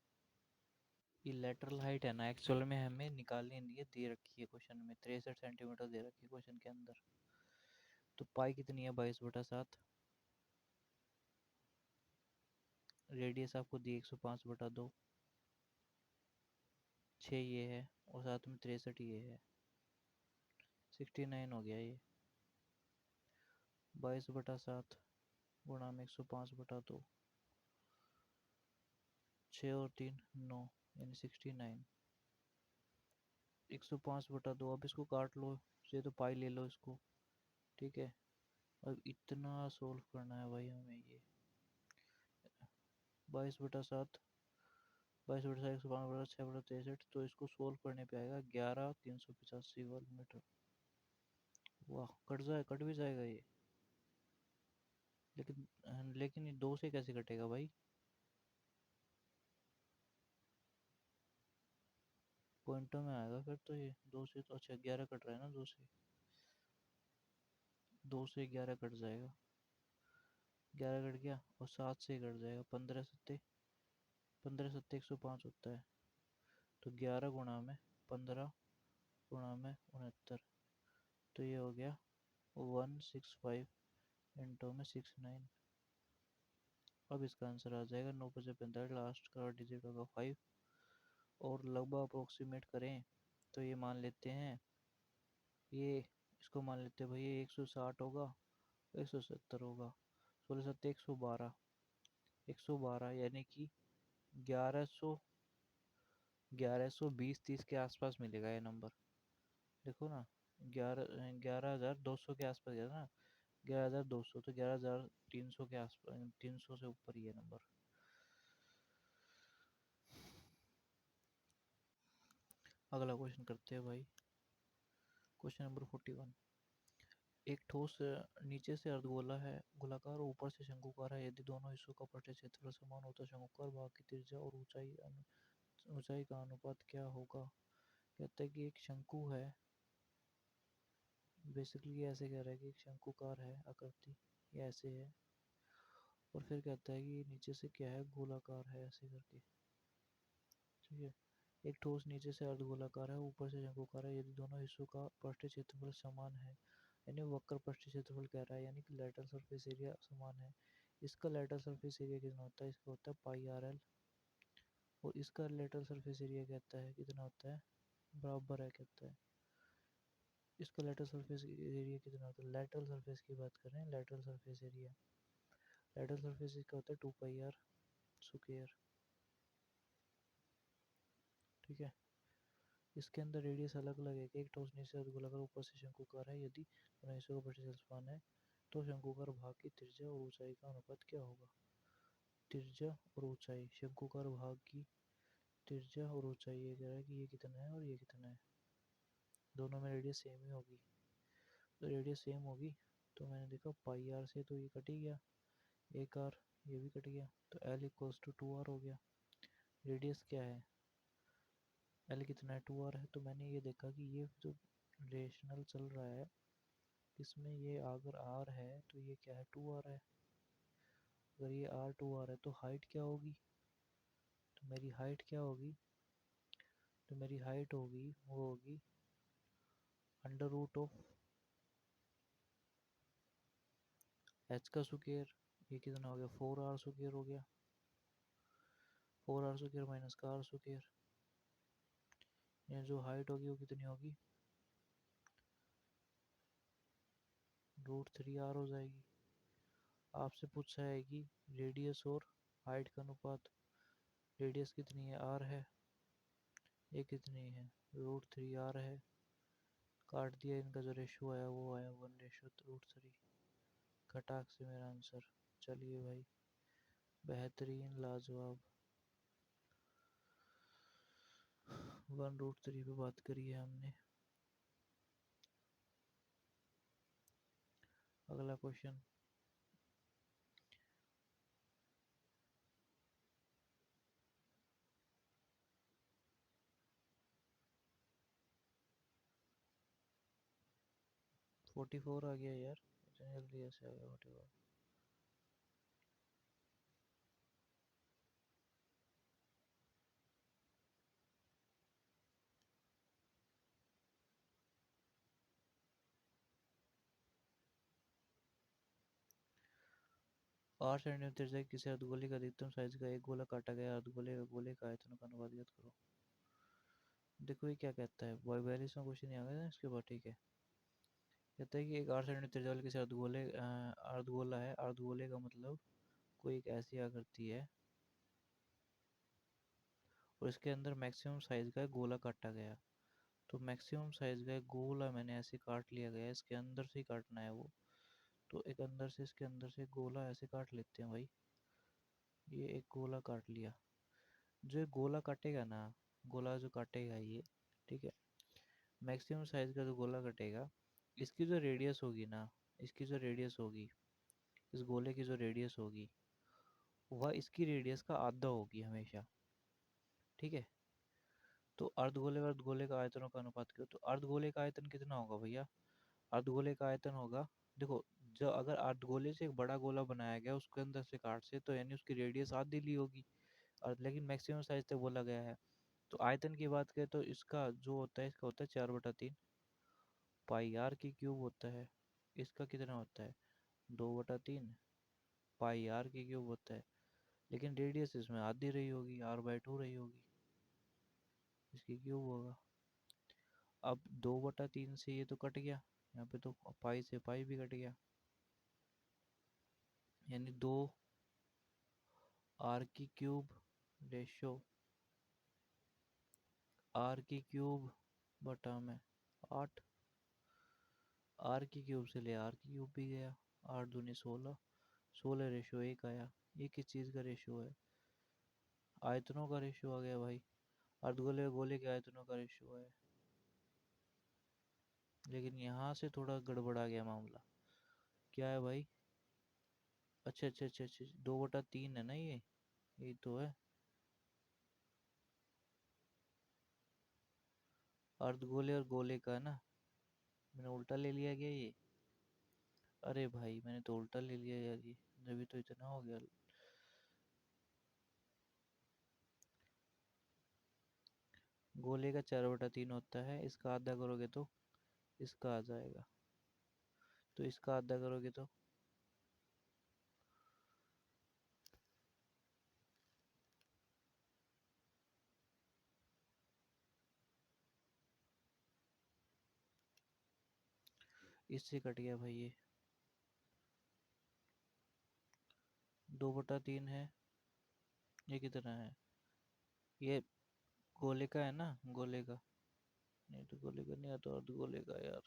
ये लेटरल हाइट है ना, एक्चुअल में हमें निकालनी नहीं है, दे रखी है क्वेश्चन में, 63 सेंटीमीटर दे रखी है क्वेश्चन के अंदर। तो पाई कितनी है? 22/7। रेडियस आपको दी 105/2, 6 ये है, और साथ में 63 ये है, 69 हो गया ये। 22/7 गुणा में 105/2, 6 और 3 9, यानी 69। 105/2, अब इसको काट लो, ये तो पाई ले लो इसको, ठीक है। अब इतना सोल्व करना है भाई हमें ये। 22/7, 22/7, 105/6/63, तो इसको सोल्व करने पे आएगा 11,385 वर्ग मीटर। वाह, कट भी जाएगा ये। लेकिन ये 2 से कैसे कटेगा भाई? पॉइंटों में आएगा फिर तो ये। 2 से तो, अच्छा 11 कट रहा है ना, 2 से 11 कट जाएगा, 11 कट गया, और 7 से कट जाएगा, 15 सत्ते 105 होता है, तो 11 गुणा में 15 गुणा में 69, तो ये हो गया 165 इंटू में 69। अब इसका आंसर आ जाएगा 9×5 लास्ट का डिजिट होगा 5, और लगभग अप्रोक्सीमेट करें तो ये मान लेते हैं, ये इसको मान लेते हैं भाई, ये 160 होगा, 170 होगा, 16 सत्ते 112, 112 यानी कि 1100, 1120-30 के आसपास मिलेगा ये नंबर। देखो ना, 11,200 के आसपास गया ना, 11,200, तो 11,300 के आसपास, 300 से ऊपर ही है नंबर। अगला क्वेश्चन करते हैं भाई, क्वेश्चन नंबर 41। एक ठोस नीचे से अर्धगोला है, गोलाकार, ऊपर से शंकुकार है। यदि दोनों हिस्सों का पृष्ठीय क्षेत्रफल समान हो तो शंकुकार भाग की त्रिज्या और ऊंचाई का अनुपात क्या होगा? कहते हैं कि एक शंकु है, बेसिकली ये ऐसे कह रहा है कि एक शंकुकार है आकृति, ये ऐसे है, और फिर कहता है कि नीचे से क्या है, गोलाकार है ऐसे करके। ठीक है, एक ठोस नीचे से अर्धगोलाकार है, ऊपर से शंकुकार है, यदि दोनों हिस्सों का पृष्ठीय क्षेत्रफल समान है, यानी वक्र पृष्ठीय क्षेत्रफल कह रहा है, यानी कि लेटरल सरफेस एरिया समान है। इसका लेटरल सरफेस एरिया कितना होता है, इसका होता है पाई आर एल, और इसका लेटरल सरफेस एरिया कहता है कितना होता है, बराबर है कहता है। इसका लेटरल सरफेस एरिया कितना होता है, लेटरल सरफेस की बात कर रहे हैं, lateral surface area, lateral surface इसका होता है 2 पाई आर स्क्वायर। ठीक है, इसके अंदर रेडियस अलग अलग है, एक ठोस नीचे से अर्धगोलाकार ऊपर से शंकुकार है, यदि दोनों हिस्सों का प्रतिशत समान है तो शंकुकार भाग की त्रिज्या और ऊंचाई का अनुपात क्या होगा। त्रिज्या और ऊंचाई, शंकुकार भाग की त्रिज्या और ऊंचाई, ये कह रहा है कि ये कितना है और ये कितना है, दोनों में रेडियस सेम ही होगी। तो रेडियस सेम होगी, तो मैंने देखा पाई आर से तो ये कट ही गया, एक आर ये भी कट गया, तो एल इक्वल्स टू 2 आर हो गया। रेडियस क्या है, एल कितना है, 2 आर है, तो मैंने ये देखा कि ये जो रेशनल चल रहा है इसमें ये अगर आर है तो ये क्या है, 2 आर है। अगर ये आर 2 आर है तो हाइट क्या होगी, तो मेरी हाइट क्या होगी, तो मेरी हाइट होगी, वो होगी अंडर रूट ऑफ एच का स्क्वायर, ये कितना हो गया, 4 आर स्क्वायर हो गया, 4 आर स्क्वायर माइनस का आर स्क्वायर, ये जो हाइट होगी वो कितनी होगी, √3 आर हो जाएगी। आपसे पूछा है कि रेडियस और हाइट का अनुपात, रेडियस कितनी है, आर है, ये कितनी है, √3 आर है, काट दिया, इनका जो रेशो आया वो आया 1:√3, खटाक से मेरा आंसर। चलिए भाई, बेहतरीन, लाजवाब, 1√3 पे बात करी है हमने। अगला क्वेश्चन, फोर्टी फोर आ गया यार, इतनी जल्दी ऐसे आ गया 44। आठ सेंटीमीटर त्रिज्या की किसी अर्धगोले का अधिकतम साइज का एक गोला काटा गया, अर्धगोले का गोले का आयतन का अनुपात ज्ञात करो। देखो ये क्या कहता है, 42वां क्वेश्चन ही आ गया ना इसके बाद। ठीक है, कहता है कि एक 8 सेंटीमीटर त्रिज्या वाले किसी अर्धगोले अर्धगोला है, अर्धगोले का मतलब कोई एक ऐसी आकृति है और इसके अंदर मैक्सिमम साइज का एक गोला काटा गया। तो मैक्सिमम साइज का एक गोला मैंने ऐसे काट लिया गया, इसके अंदर से ही काटना है वो, तो एक अंदर से, इसके अंदर से गोला ऐसे काट लेते हैं भाई, ये एक गोला काट लिया। जो एक गोला काटेगा ना, गोला जो काटेगा ये, ठीक है, मैक्सिमम साइज का जो गोला कटेगा, इसकी जो रेडियस होगी ना, इसकी जो रेडियस होगी, इस गोले की जो रेडियस होगी वह इसकी रेडियस का आधा होगी हमेशा। ठीक है, तो अर्धगोले और अर्धगोले का आयतनों का अनुपात क्यों, तो अर्धगोले का आयतन कितना होगा भैया, अर्धगोले का आयतन होगा, देखो, जो अगर अर्धगोले से एक बड़ा गोला बनाया गया उसके अंदर से काट से, तो यानी उसकी रेडियस आधी ली होगी, और लेकिन मैक्सिमम साइज तक बोला गया है। तो आयतन की बात करें तो इसका जो होता है, इसका होता है 4/3 पाई आर की क्यूब होता है, इसका कितना होता है, 2/3 पाई आर की क्यूब होता है, लेकिन रेडियस इसमें आधी रही होगी, r/2 रही होगी, इसकी क्यूब होगा। अब 2/3 से ये तो कट गया, यहाँ पे तो पाई से पाई भी कट गया, यानी 2 r की क्यूब रेशो r की क्यूब बटा में 8, r की क्यूब से ले r की क्यूब भी गया, 8×2 = 16, 16:1 आया। ये किस चीज़ का रेशो है, आयतनों का रेशो आ गया भाई, अर्धगोले गोले के आयतनों का रेशो है। लेकिन यहाँ से थोड़ा गड़बड़ आ गया मामला, क्या है भाई, अच्छा अच्छा अच्छा अच्छा, 2/3 है ना, ये यही तो है, अर्धगोले और गोले का ना, मैंने उल्टा ले लिया क्या ये? अरे भाई मैंने तो उल्टा ले लिया यार, ये जब तो इतना हो गया। गोले का 4/3 होता है, इसका आधा करोगे तो इसका आ जाएगा, तो इसका आधा करोगे तो इससे कट गया भाई ये। 2/3 है। ये कितना है? ये गोले का है ना, गोले का। नहीं तो गोले का नहीं आता, अर्ध गोले का यार,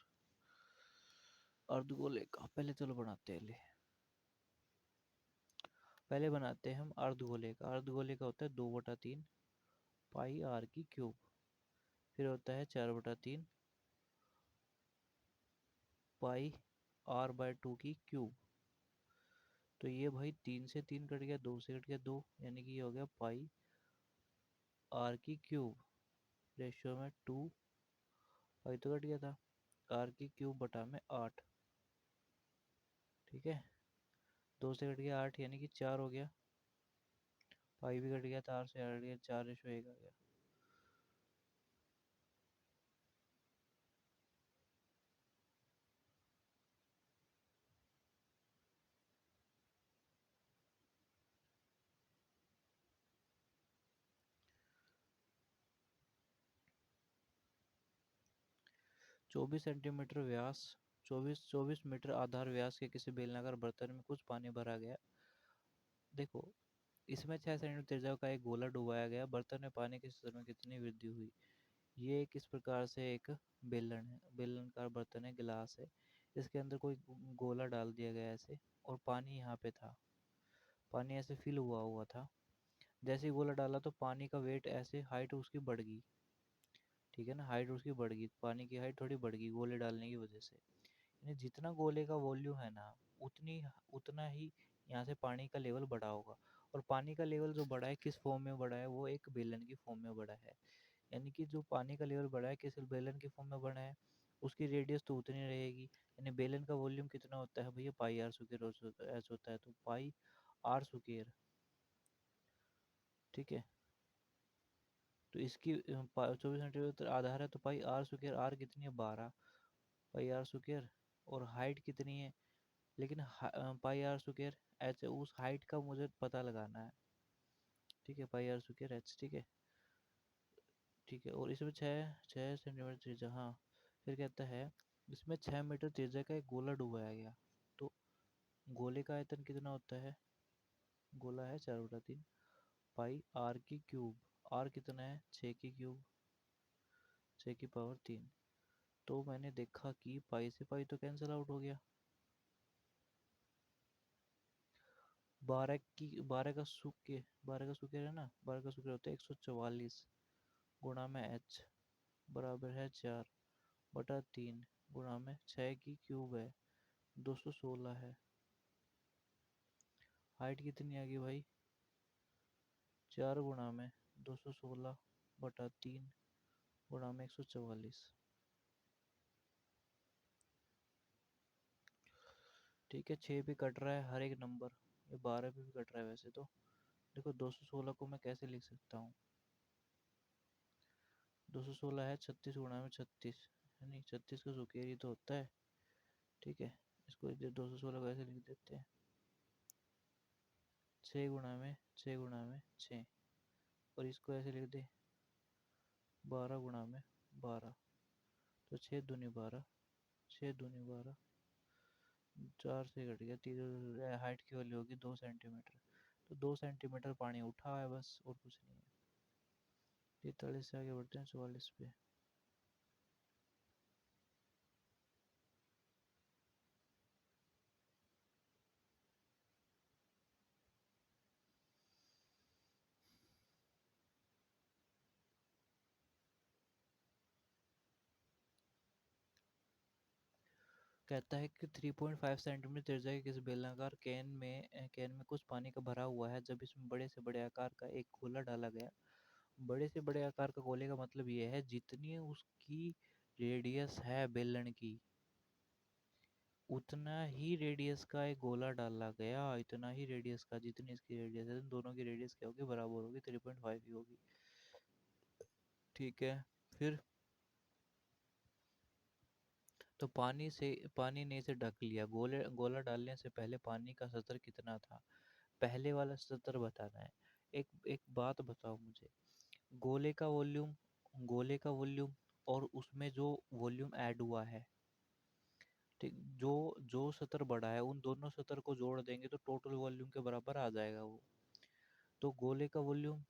अर्ध गोले का। पहले चलो बनाते हैं, ले पहले बनाते हैं हम अर्ध गोले का। अर्ध गोले का होता है 2/3 पाई आर की क्यूब, फिर होता है 4/3 पाई r/2 की क्यूब। तो ये भाई 3 से 3 कट गया, 2 से कट गया 2, यानी कि ये हो गया पाई आर की क्यूब रेशियो में 2। पाई तो कट गया था, आर की क्यूब बटा में 8। ठीक है, 2 से कट गया 8 यानी कि 4 हो गया। पाई भी कट गया था, आर से आर कट गया, 4/1 आ गया। 24 सेंटीमीटर व्यास, 24 मीटर आधार व्यास के किसी बेलनाकार बर्तन में कुछ पानी भरा गया। देखो, इसमें 6 सेंटीमीटर त्रिज्या का एक गोला डुबाया गया, बर्तन में पानी के स्तर में कितनी वृद्धि हुई। ये एक इस प्रकार से एक बेलन है, बेलनकार बर्तन है, गिलास है, इसके अंदर कोई गोला डाल दिया गया ऐसे, और पानी यहाँ पे था, पानी ऐसे फिल हुआ हुआ था। जैसे ही गोला डाला तो पानी का वेट ऐसे, हाइट उसकी बढ़ गई। ठीक है ना, हाइट उसकी बढ़ गई, पानी की हाइट थोड़ी बढ़ गई गोले डालने की वजह से। यानी जितना गोले का वॉल्यूम है ना, उतनी उतना ही यहाँ से पानी का लेवल बढ़ा होगा। और पानी का लेवल जो बढ़ा है किस फॉर्म में बढ़ा है, वो एक बेलन की फॉर्म में बढ़ा है। यानी कि जो पानी का लेवल बढ़ा है किस बेलन की फॉर्म में बढ़ा है, उसकी रेडियस तो उतनी रहेगी। यानी बेलन का वॉल्यूम कितना होता है भैया, पाई आर स्क्वायर ऐसा होता है, तो पाई आर स्क्वायर। ठीक है, तो इसकी 24 सेंटीमीटर आधार है, तो पाई आर स्क्वायर, आर कितनी है 12 पाई आर स्क्वायर। और हाइट कितनी है, लेकिन पाई आर स्क्वायर एच, उस हाइट का मुझे पता लगाना है। ठीक है, पाई आर स्क्वायर एच। ठीक है, ठीक है। और इसमें 6 6 सेंटीमीटर त्रिज्या, हाँ। फिर कहता है इसमें 6 मीटर त्रिज्या का एक गोला डुबाया गया, तो गोले का आयतन कितना होता है, गोला है 4/3 पाई आर की क्यूब। आर कितना है, 6 की क्यूब, 6 की पावर 3। तो मैंने देखा कि पाई से पाई तो कैंसिल आउट हो गया। 12 का सूत्र है ना, 12 का सूत्र होता है 144 गुणा में एच बराबर है 4/3 गुणा में 6 की क्यूब है, 216 है। हाइट कितनी आ गई भाई, 4 गुणा में 216/3 गुणा में 144। ठीक है, 6 भी कट रहा है हर एक नंबर, ये 12 भी कट रहा है वैसे तो। देखो 216 को मैं कैसे लिख सकता हूँ, 216 है 36 गुणा में 36, यानी 36 का स्क्वायर ही तो होता है। ठीक है, इसको 216 को ऐसे लिख देते हैं, 6 गुणा में 6 और इसको ऐसे लिख दे 12 गुणा में 12। तो 6 दूनी 12, 6 दूनी 12, 4 से कट गया, तीन हाइट की वैल्यू होगी 2 सेंटीमीटर। तो 2 सेंटीमीटर पानी उठा है बस, और कुछ नहीं है। 43 से आगे बढ़ते हैं 44 पे। कहता है कि 3.5 सेंटीमीटर त्रिज्या के किसी बेलनाकार कैन में कुछ पानी का भरा हुआ है, जब इसमें बड़े से बड़े आकार का एक गोला डाला गया। बड़े से बड़े आकार का गोले का मतलब ये है जितनी उसकी रेडियस है बेलन की, उतना ही रेडियस का एक गोला डाला गया, इतना ही रेडियस का, जितनी इसकी रेडियस है, दोनों की रेडियस क्या होगी, बराबर होगी, 3.5 ही होगी। ठीक है। फिर तो पानी ने इसे ढक लिया। गोला डालने से पहले पानी का स्तर कितना था, पहले वाला स्तर बताना है। एक एक बात बताओ मुझे, गोले का वॉल्यूम गोले का वॉल्यूम और उसमें जो वॉल्यूम ऐड हुआ है, ठीक, जो जो सतर बड़ा है उन दोनों सतर को जोड़ देंगे तो टोटल वॉल्यूम के बराबर आ जाएगा वो। तो गोले का वॉल्यूम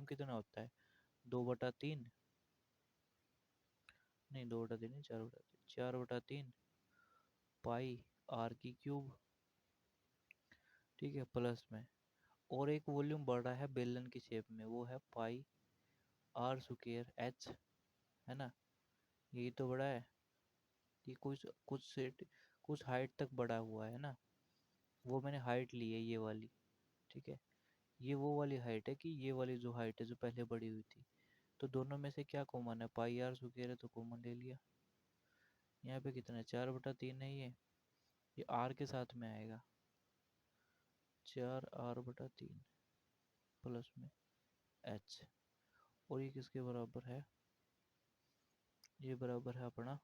कितना होता है, 2/3, नहीं 2/3 नहीं, 4/3, 4/3 पाई आर की क्यूब। ठीक है, प्लस में और एक वॉल्यूम बढ़ा है बेलन की शेप में, वो है पाई आर स्क्वायर एच, है ना। यही तो बड़ा है, ये कुछ कुछ सेट कुछ हाइट तक बढ़ा हुआ है ना, वो मैंने हाइट ली है ये वाली। ठीक है, ये वो वाली हाइट है कि ये वाली जो हाइट है जो पहले बढ़ी हुई थी। तो दोनों में से क्या कॉमन है, पाई आर स्क्वायर है तो कॉमन ले लिया। यहाँ पे कितना है, 4/3 है ये आर के साथ में आएगा, 4r/3 प्लस में एच। और ये किसके बराबर है, ये बराबर है अपना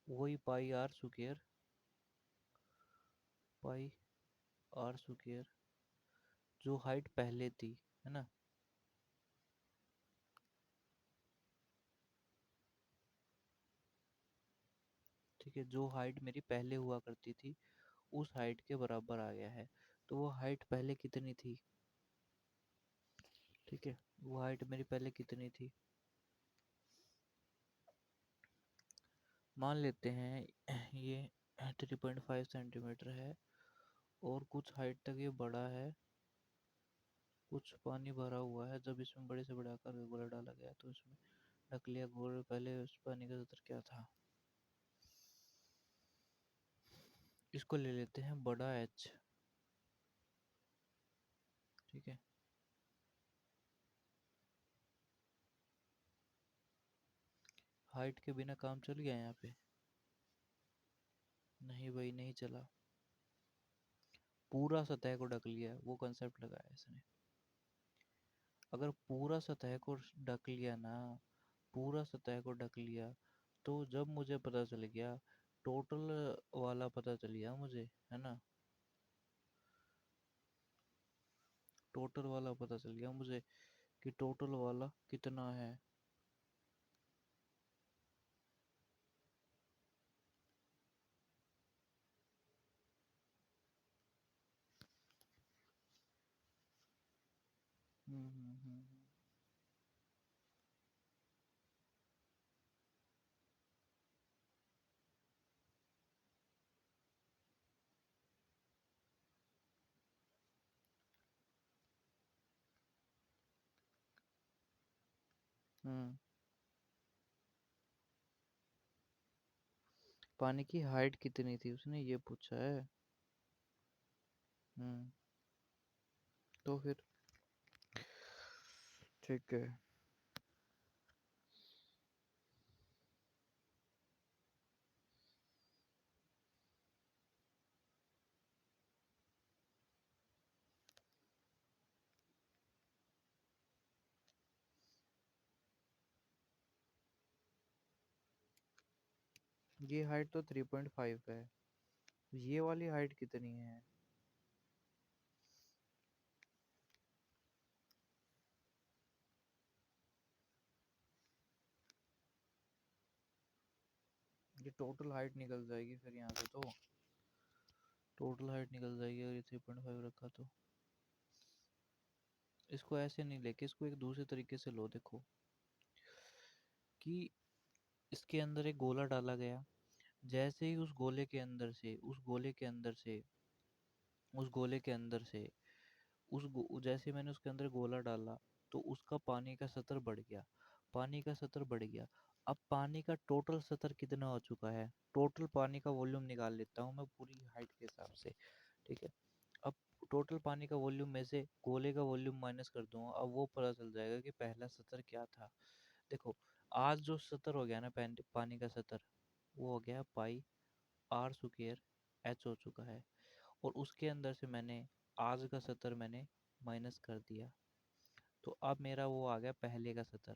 वही पाई आर स्क्वायर जो हाइट पहले थी, है ना। ठीक है, जो हाइट मेरी पहले हुआ करती थी उस हाइट के बराबर आ गया है। तो वो हाइट पहले कितनी थी, ठीक है, वो हाइट मेरी पहले कितनी थी, मान लेते हैं ये 3.5 सेंटीमीटर है और कुछ हाइट तक ये बड़ा है, कुछ पानी भरा हुआ है। जब इसमें बड़े से बड़ा आकार का गोला डाला गया तो इसमें ढक लिया गोले, पहले उस पानी का स्तर क्या था, इसको ले लेते हैं बड़ा एच। ठीक है, हाइट के बिना काम चल गया यहाँ पे, नहीं भाई नहीं चला, पूरा सतह को ढक लिया, वो कंसेप्ट लगाया इसने। अगर पूरा सतह को ढक लिया ना, पूरा सतह को ढक लिया, तो जब मुझे पता चल गया, टोटल वाला पता चल गया मुझे, है ना, टोटल वाला पता चल गया मुझे कि टोटल वाला कितना है। हम्म हम्म हम्म हम्म। पानी की हाइट कितनी थी उसने ये पूछा है। हम्म। तो फिर ठीक है, ये हाइट तो 3.5 है, ये वाली हाइट कितनी है, ये टोटल हाइट निकल जाएगी फिर यहाँ से, तो टोटल हाइट निकल जाएगी अगर ये 3.5 रखा तो। इसको ऐसे नहीं लेके इसको एक दूसरे तरीके से लो, देखो कि इसके अंदर एक गोला डाला गया, जैसे ही उस गोले के अंदर से जैसे मैंने उसके अंदर गोला डाला तो उसका पानी का स्तर बढ़ गया, पानी का स्तर बढ़ गया। अब पानी का टोटल स्तर कितना हो चुका है, टोटल पानी का वॉल्यूम निकाल लेता हूँ मैं पूरी हाइट के हिसाब से। ठीक है, अब टोटल पानी का वॉल्यूम में से गोले का वॉल्यूम माइनस कर दूंगा, अब वो पता चल जाएगा कि पहला स्तर क्या था। देखो, आज जो स्तर हो गया ना पानी का स्तर, वो हो गया पाई आर स्क्वायर एच हो चुका है। और उसके अंदर से मैंने आज का सतर मैंने माइनस कर दिया, तो अब मेरा वो आ गया पहले का सतर,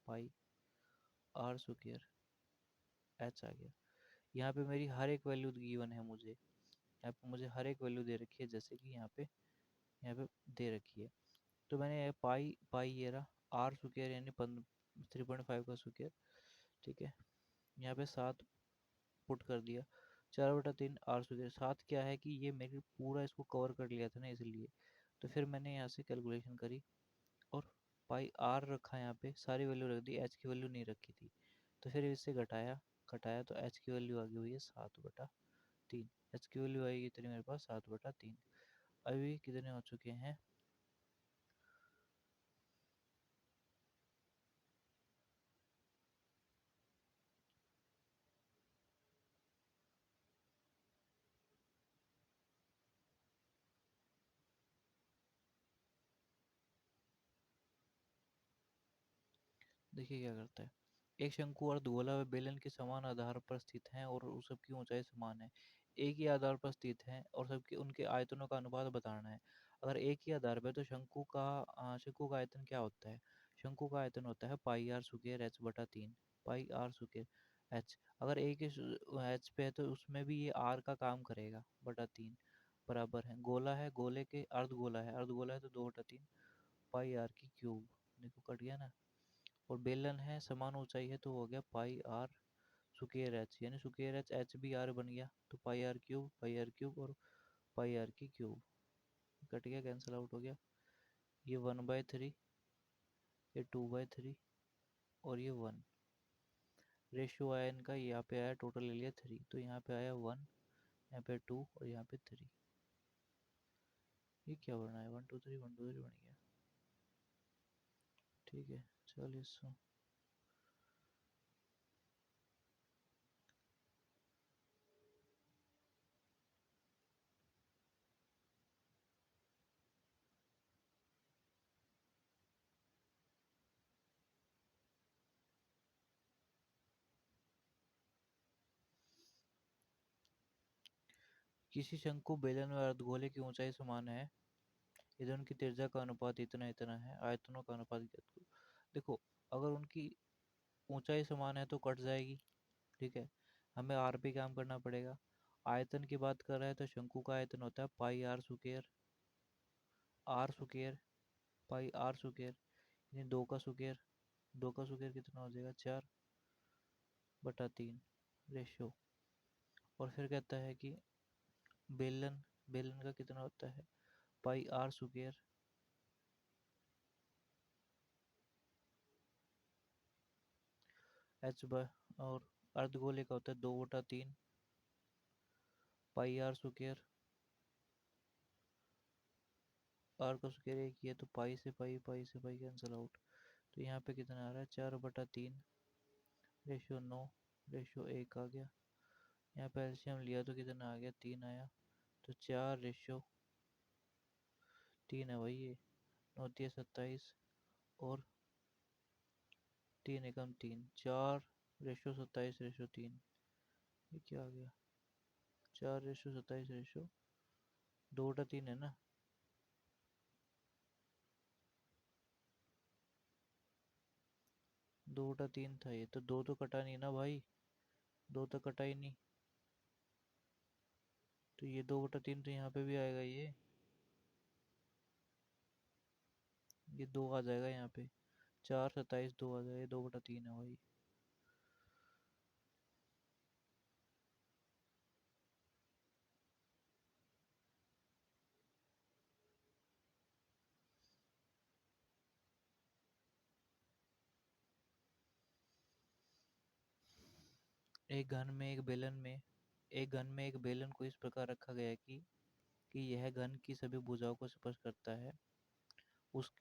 पाई आर स्क्वायर एच आ गया। यहाँ पे मेरी हर एक वैल्यू गिवन है मुझे, यहाँ पे मुझे हर एक वैल्यू दे रखी है, जैसे कि यहाँ पे दे रखी है। तो मैंने ये पाई पाई ये रहा आर स्क्वायर यानी 3.5 का स्क्वायर, ठीक है। यहाँ पे 7 पुट कर दिया, 4/3 आर स्क्वायर। 7 क्या है कि ये मेरे पूरा इसको कवर कर लिया था ना, इसलिए। तो फिर मैंने यहाँ से कैलकुलेशन करी और पाई आर रखा, यहाँ पे सारी वैल्यू रख दी, एच की वैल्यू नहीं रखी थी। तो फिर इससे घटाया घटाया तो एच की वैल्यू आ गई हुई है 7/3। एच की वैल्यू आएगी इतनी मेरे पास 7/3। अभी कितने हो चुके हैं, देखिए क्या करता है। एक शंकु अर्धगोला व बेलन के समान आधार पर स्थित हैं और उस सबकी ऊंचाई समान है। एक ही आधार पर स्थित हैं और सबके उनके आयतनों का अनुपात बताना है। अगर एक ही आधार पर, तो शंकु का आयतन क्या होता है? शंकु का आयतन होता है पाई आर स्क्वायर एच बटा 3, पाई आर स्क्वायर एच। अगर एक ही एच पे है तो उसमें भी ये आर का काम करेगा, बटा 3 बराबर है। गोला है, गोले के अर्धगोला है तो 2/3 पाई आर की क्यूब। देखो कट गया ना। और बेलन है, समान ऊंचाई है, तो हो गया पाई आर स्क्वायर एच, यानी स्क्वायर एच एच भी आर बन गया, तो पाई आर क्यूब और पाई आर की क्यूब कट गया, कैंसिल आउट हो गया। ये 1/3, ये 2/3 और ये 1। रेशियो आया इनका, यहाँ पे आया टोटल ले लिया 3, तो यहाँ पे आया 1, यहाँ पे 2 और यहाँ पे 3। ये क्या बना है, 1 2 3 1 2 3 बन गया, ठीक है। चलिए सो किसी शंकु बेलन व अर्धगोले की ऊंचाई समान है, यदि उनकी त्रिज्या का अनुपात इतना इतना है, आयतनों का अनुपात ज्ञात करो। देखो, अगर उनकी ऊंचाई समान है तो कट जाएगी, ठीक है। हमें आर पे काम करना पड़ेगा। आयतन की बात कर रहा है तो शंकु का आयतन होता है pi r square, r square pi r square, यानी 2 का स्क्वायर। 2 का स्क्वायर कितना हो जाएगा, 4/3 रेशियो। और फिर कहता है कि बेलन बेलन का कितना होता है, pi r square H bye, और अर्धगोले का होता है 2/3 पाई आर स्क्वायर। आर का स्क्वायर एक ही है तो पाई से पाई कैंसिल आउट। तो यहाँ पे कितना आ रहा है, 4/3 रेशियो 9 रेशियो 1 आ गया। यहाँ पे एलसीएम लिया तो कितना आ गया, 3 आया। तो 4/3 है भाई ये। 9 × 27 और 3 × 3 4/27/3। ये क्या आ गया, 4/27/2/3 है ना। 2/3 था ये, तो दो तो कटा नहीं ना भाई, दो तो कटा ही नहीं। तो ये 2/3 तो यहाँ पे भी आएगा, ये 2 आ जाएगा यहाँ पे। 4 27 2 आ जाएगा, ये 2/3 है भाई। एक घन में एक बेलन को इस प्रकार रखा गया है कि यह घन की सभी भुजाओं को स्पर्श करता है। उस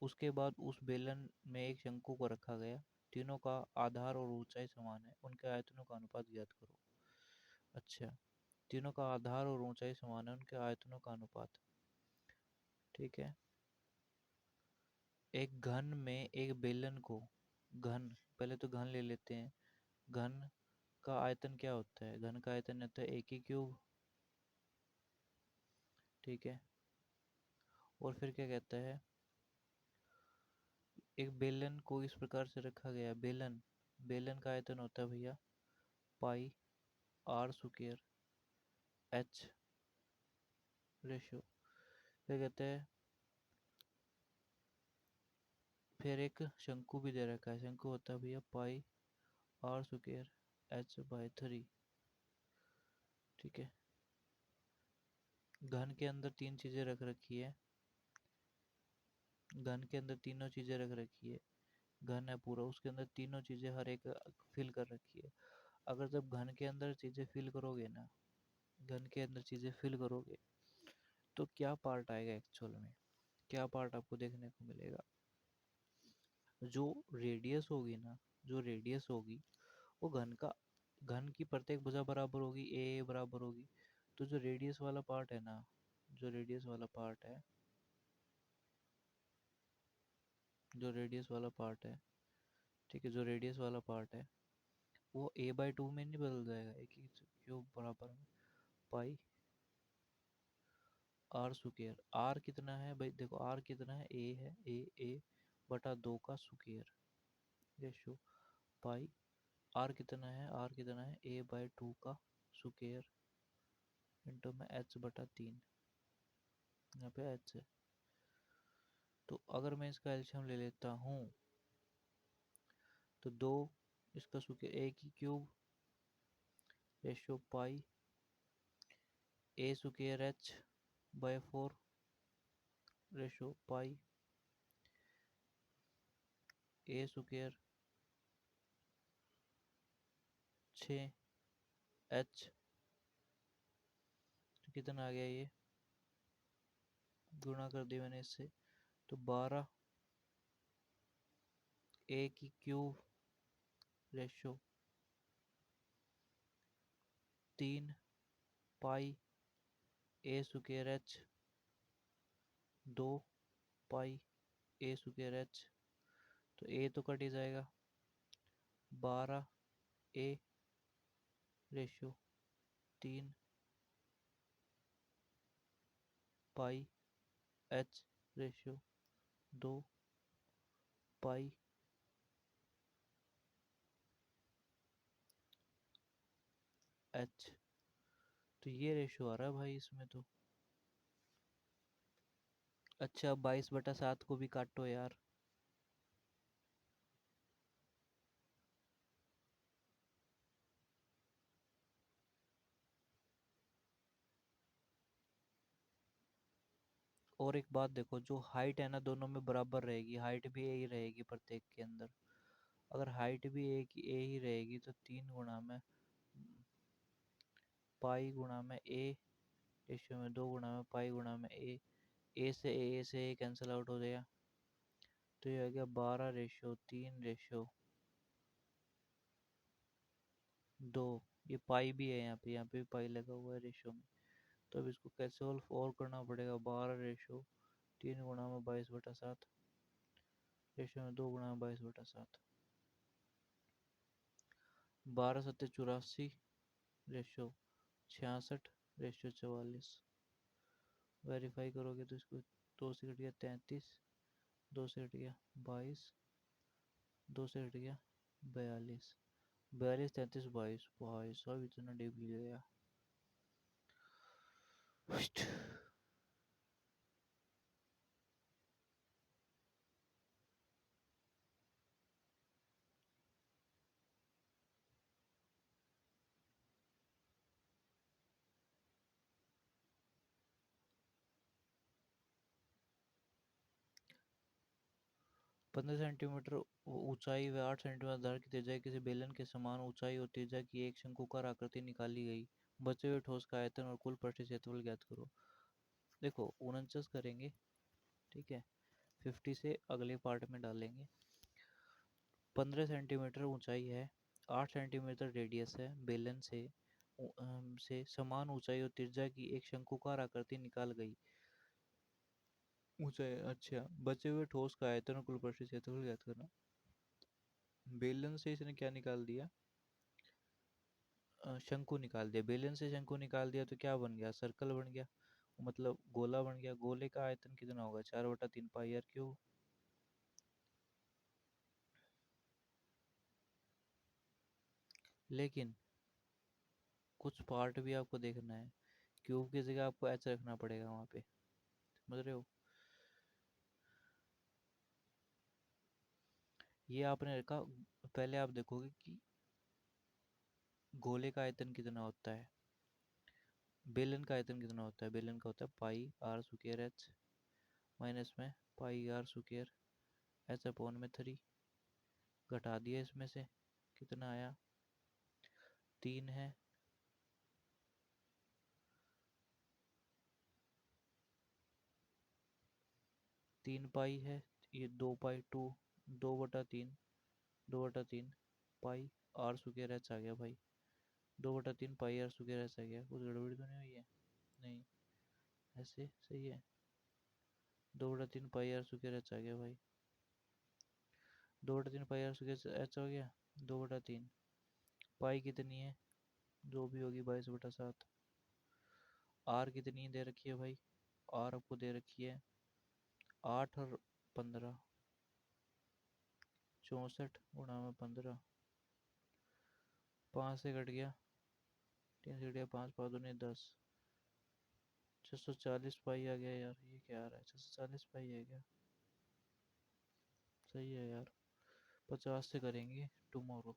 उसके बाद उस बेलन में एक शंकु को रखा गया। तीनों का आधार और ऊंचाई समान है, उनके आयतनों का अनुपात ज्ञात करो। अच्छा, तीनों का आधार और ऊंचाई समान है, उनके आयतनों का अनुपात, ठीक है। एक घन में एक बेलन को, घन, पहले तो घन ले लेते हैं। घन का आयतन क्या होता है? घन का आयतन होता है ए की क्यूब। ठीक है। और फिर क्या कहता है, एक बेलन को इस प्रकार से रखा गया, बेलन, बेलन का आयतन होता है भैया पाई आर स्क्वायर एच रेशो। क्या कहते हैं, फिर एक शंकु भी दे रखा है, शंकु होता है भैया पाई आर स्क्वायर एच बाय 3। ठीक है। घन के अंदर तीन चीजें रख रखी है, घन के अंदर तीनों चीजें रख रखी है, घन है पूरा, उसके अंदर तीनों चीजें हर एक फिल कर रखी है। अगर जब घन के अंदर चीजें फिल करोगे ना, घन के अंदर चीजें फिल करोगे तो क्या पार्ट आएगा एक्चुअल में, क्या पार्ट आपको देखने को मिलेगा? जो रेडियस होगी ना, जो रेडियस होगी वो घन का, घन की प्रत्येक भुजा बराबर होगी, ए बराबर होगी। तो जो रेडियस वाला पार्ट है ना, जो रेडियस वाला पार्ट है, जो रेडियस वाला पार्ट है, ठीक है, जो रेडियस वाला पार्ट है वो ए बाई टू में नहीं बदल जाएगा, ए की क्यूब बराबर में पाई आर स्क्वायर। आर कितना है भाई, देखो आर कितना है, ए है, ए बटा दो का स्क्वायर रेशो पाई, आर कितना है, आर कितना है ए बाई टू का स्क्वायर इंटू में एच बटा तीन, यहाँ पे एच है। तो अगर मैं इसका एलसीएम ले लेता हूँ तो दो, इसका स्क्वायर ए की क्यूब रेशो पाई ए स्क्वायर एच बाय 4 रेशो पाई ए स्क्वायर 6 एच। तो कितना आ गया ये, गुणा कर दिया मैंने इससे, तो 12 ए की क्यूब रेशो 3 पाई ए स्क्वायर एच 2 पाई ए स्क्वायर एच। तो ए तो कट ही जाएगा, 12 ए रेशो 3 पाई एच रेशो 2 पाई एच। तो ये रेशो आ रहा है भाई इसमें तो। अच्छा 22/7 को भी काटो यार। और एक बात देखो, जो हाइट है ना दोनों में बराबर रहेगी, हाइट भी ए ही रहेगी प्रत्येक के अंदर। अगर हाइट भी ए ही रहेगी तो 3 गुणा में पाई गुणा में ए रेशियो में 2 गुणा में पाई गुणा में ए से ए कैंसिल आउट हो गया। तो ये आ गया 12/3/2। ये पाई भी है यहाँ पे भी पाई लगा हुआ है रेशियो में। तो अब इसको कैसे सॉल्व और करना पड़ेगा, 12/3 गुणा में 22/7 रेशियो में 2 गुणा में 22/7, 12×7=84 रेशियो 66 रेशियो 44। वेरीफाई करोगे तो इसको 2 से कट गया 33, 2 से कट गया 22, 2 से कट गया 42, 42 33 22, भाई सब इतना डीप गया। 15 सेंटीमीटर ऊंचाई व 8 सेंटीमीटर धार की त्रिज्या किसी बेलन के समान ऊंचाई और त्रिज्या की एक शंकुकार आकृति निकाली गई। बचे हुए ठोस का आयतन और कुल पृष्ठीय क्षेत्रफल ज्ञात करो। देखो 49 करेंगे, ठीक है, 50 से अगले पार्ट में डालेंगे। 15 सेंटीमीटर ऊंचाई है, 8 सेंटीमीटर रेडियस है, बेलन से समान ऊंचाई और त्रिज्या की एक शंकुकार आकृति निकाल गई। ऊंचाई, अच्छा, बचे हुए ठोस का आयतन और कुल पृष्ठीय क्षेत्रफल ज्ञात करना। बेलन से इसने क्या निकाल दिया, शंकु निकाल दिया, बेलन से शंकु निकाल दिया तो क्या बन गया, सर्कल बन गया, मतलब गोला बन गया। गोले का आयतन कितना होगा, 4/3 पाई आर क्यूब। लेकिन कुछ पार्ट भी आपको देखना है, क्यूब की जगह आपको एच रखना पड़ेगा वहाँ पे, समझ रहे हो। ये आपने रखा। पहले आप देखोगे कि गोले का आयतन कितना होता है, बेलन का आयतन कितना होता है। बेलन का होता है pi r square H, minus में पाई आर स्क्वायर एच अपॉन में 3, घटा दिया इसमें से, कितना आया 3 है। 3 पाई है, ये 2 पाई 2, 2/3, 2/3 पाई आर स्क्वायर एच आ गया भाई, 2/3 पाई आर स्क्वायर एच आ गया। कुछ गड़बड़ी तो नहीं हुई है, नहीं, ऐसे सही है। 2/3 पाई आर स्क्वायर एच आ गया भाई, 2/3 पाई आर स्क्वायर एच हो गया। 2/3 पाई कितनी है, जो भी होगी 22/7। आर कितनी दे रखी है भाई, आर आपको दे रखी है 8 और 15, 64 × 15, 5 से कट गया, 3 से कट गया, 5 5 दूनी 10, 640 पाई आ गया यार। ये क्या आ रहा है, 640 पाई है क्या, सही है यार। 50 से करेंगे टुमारो।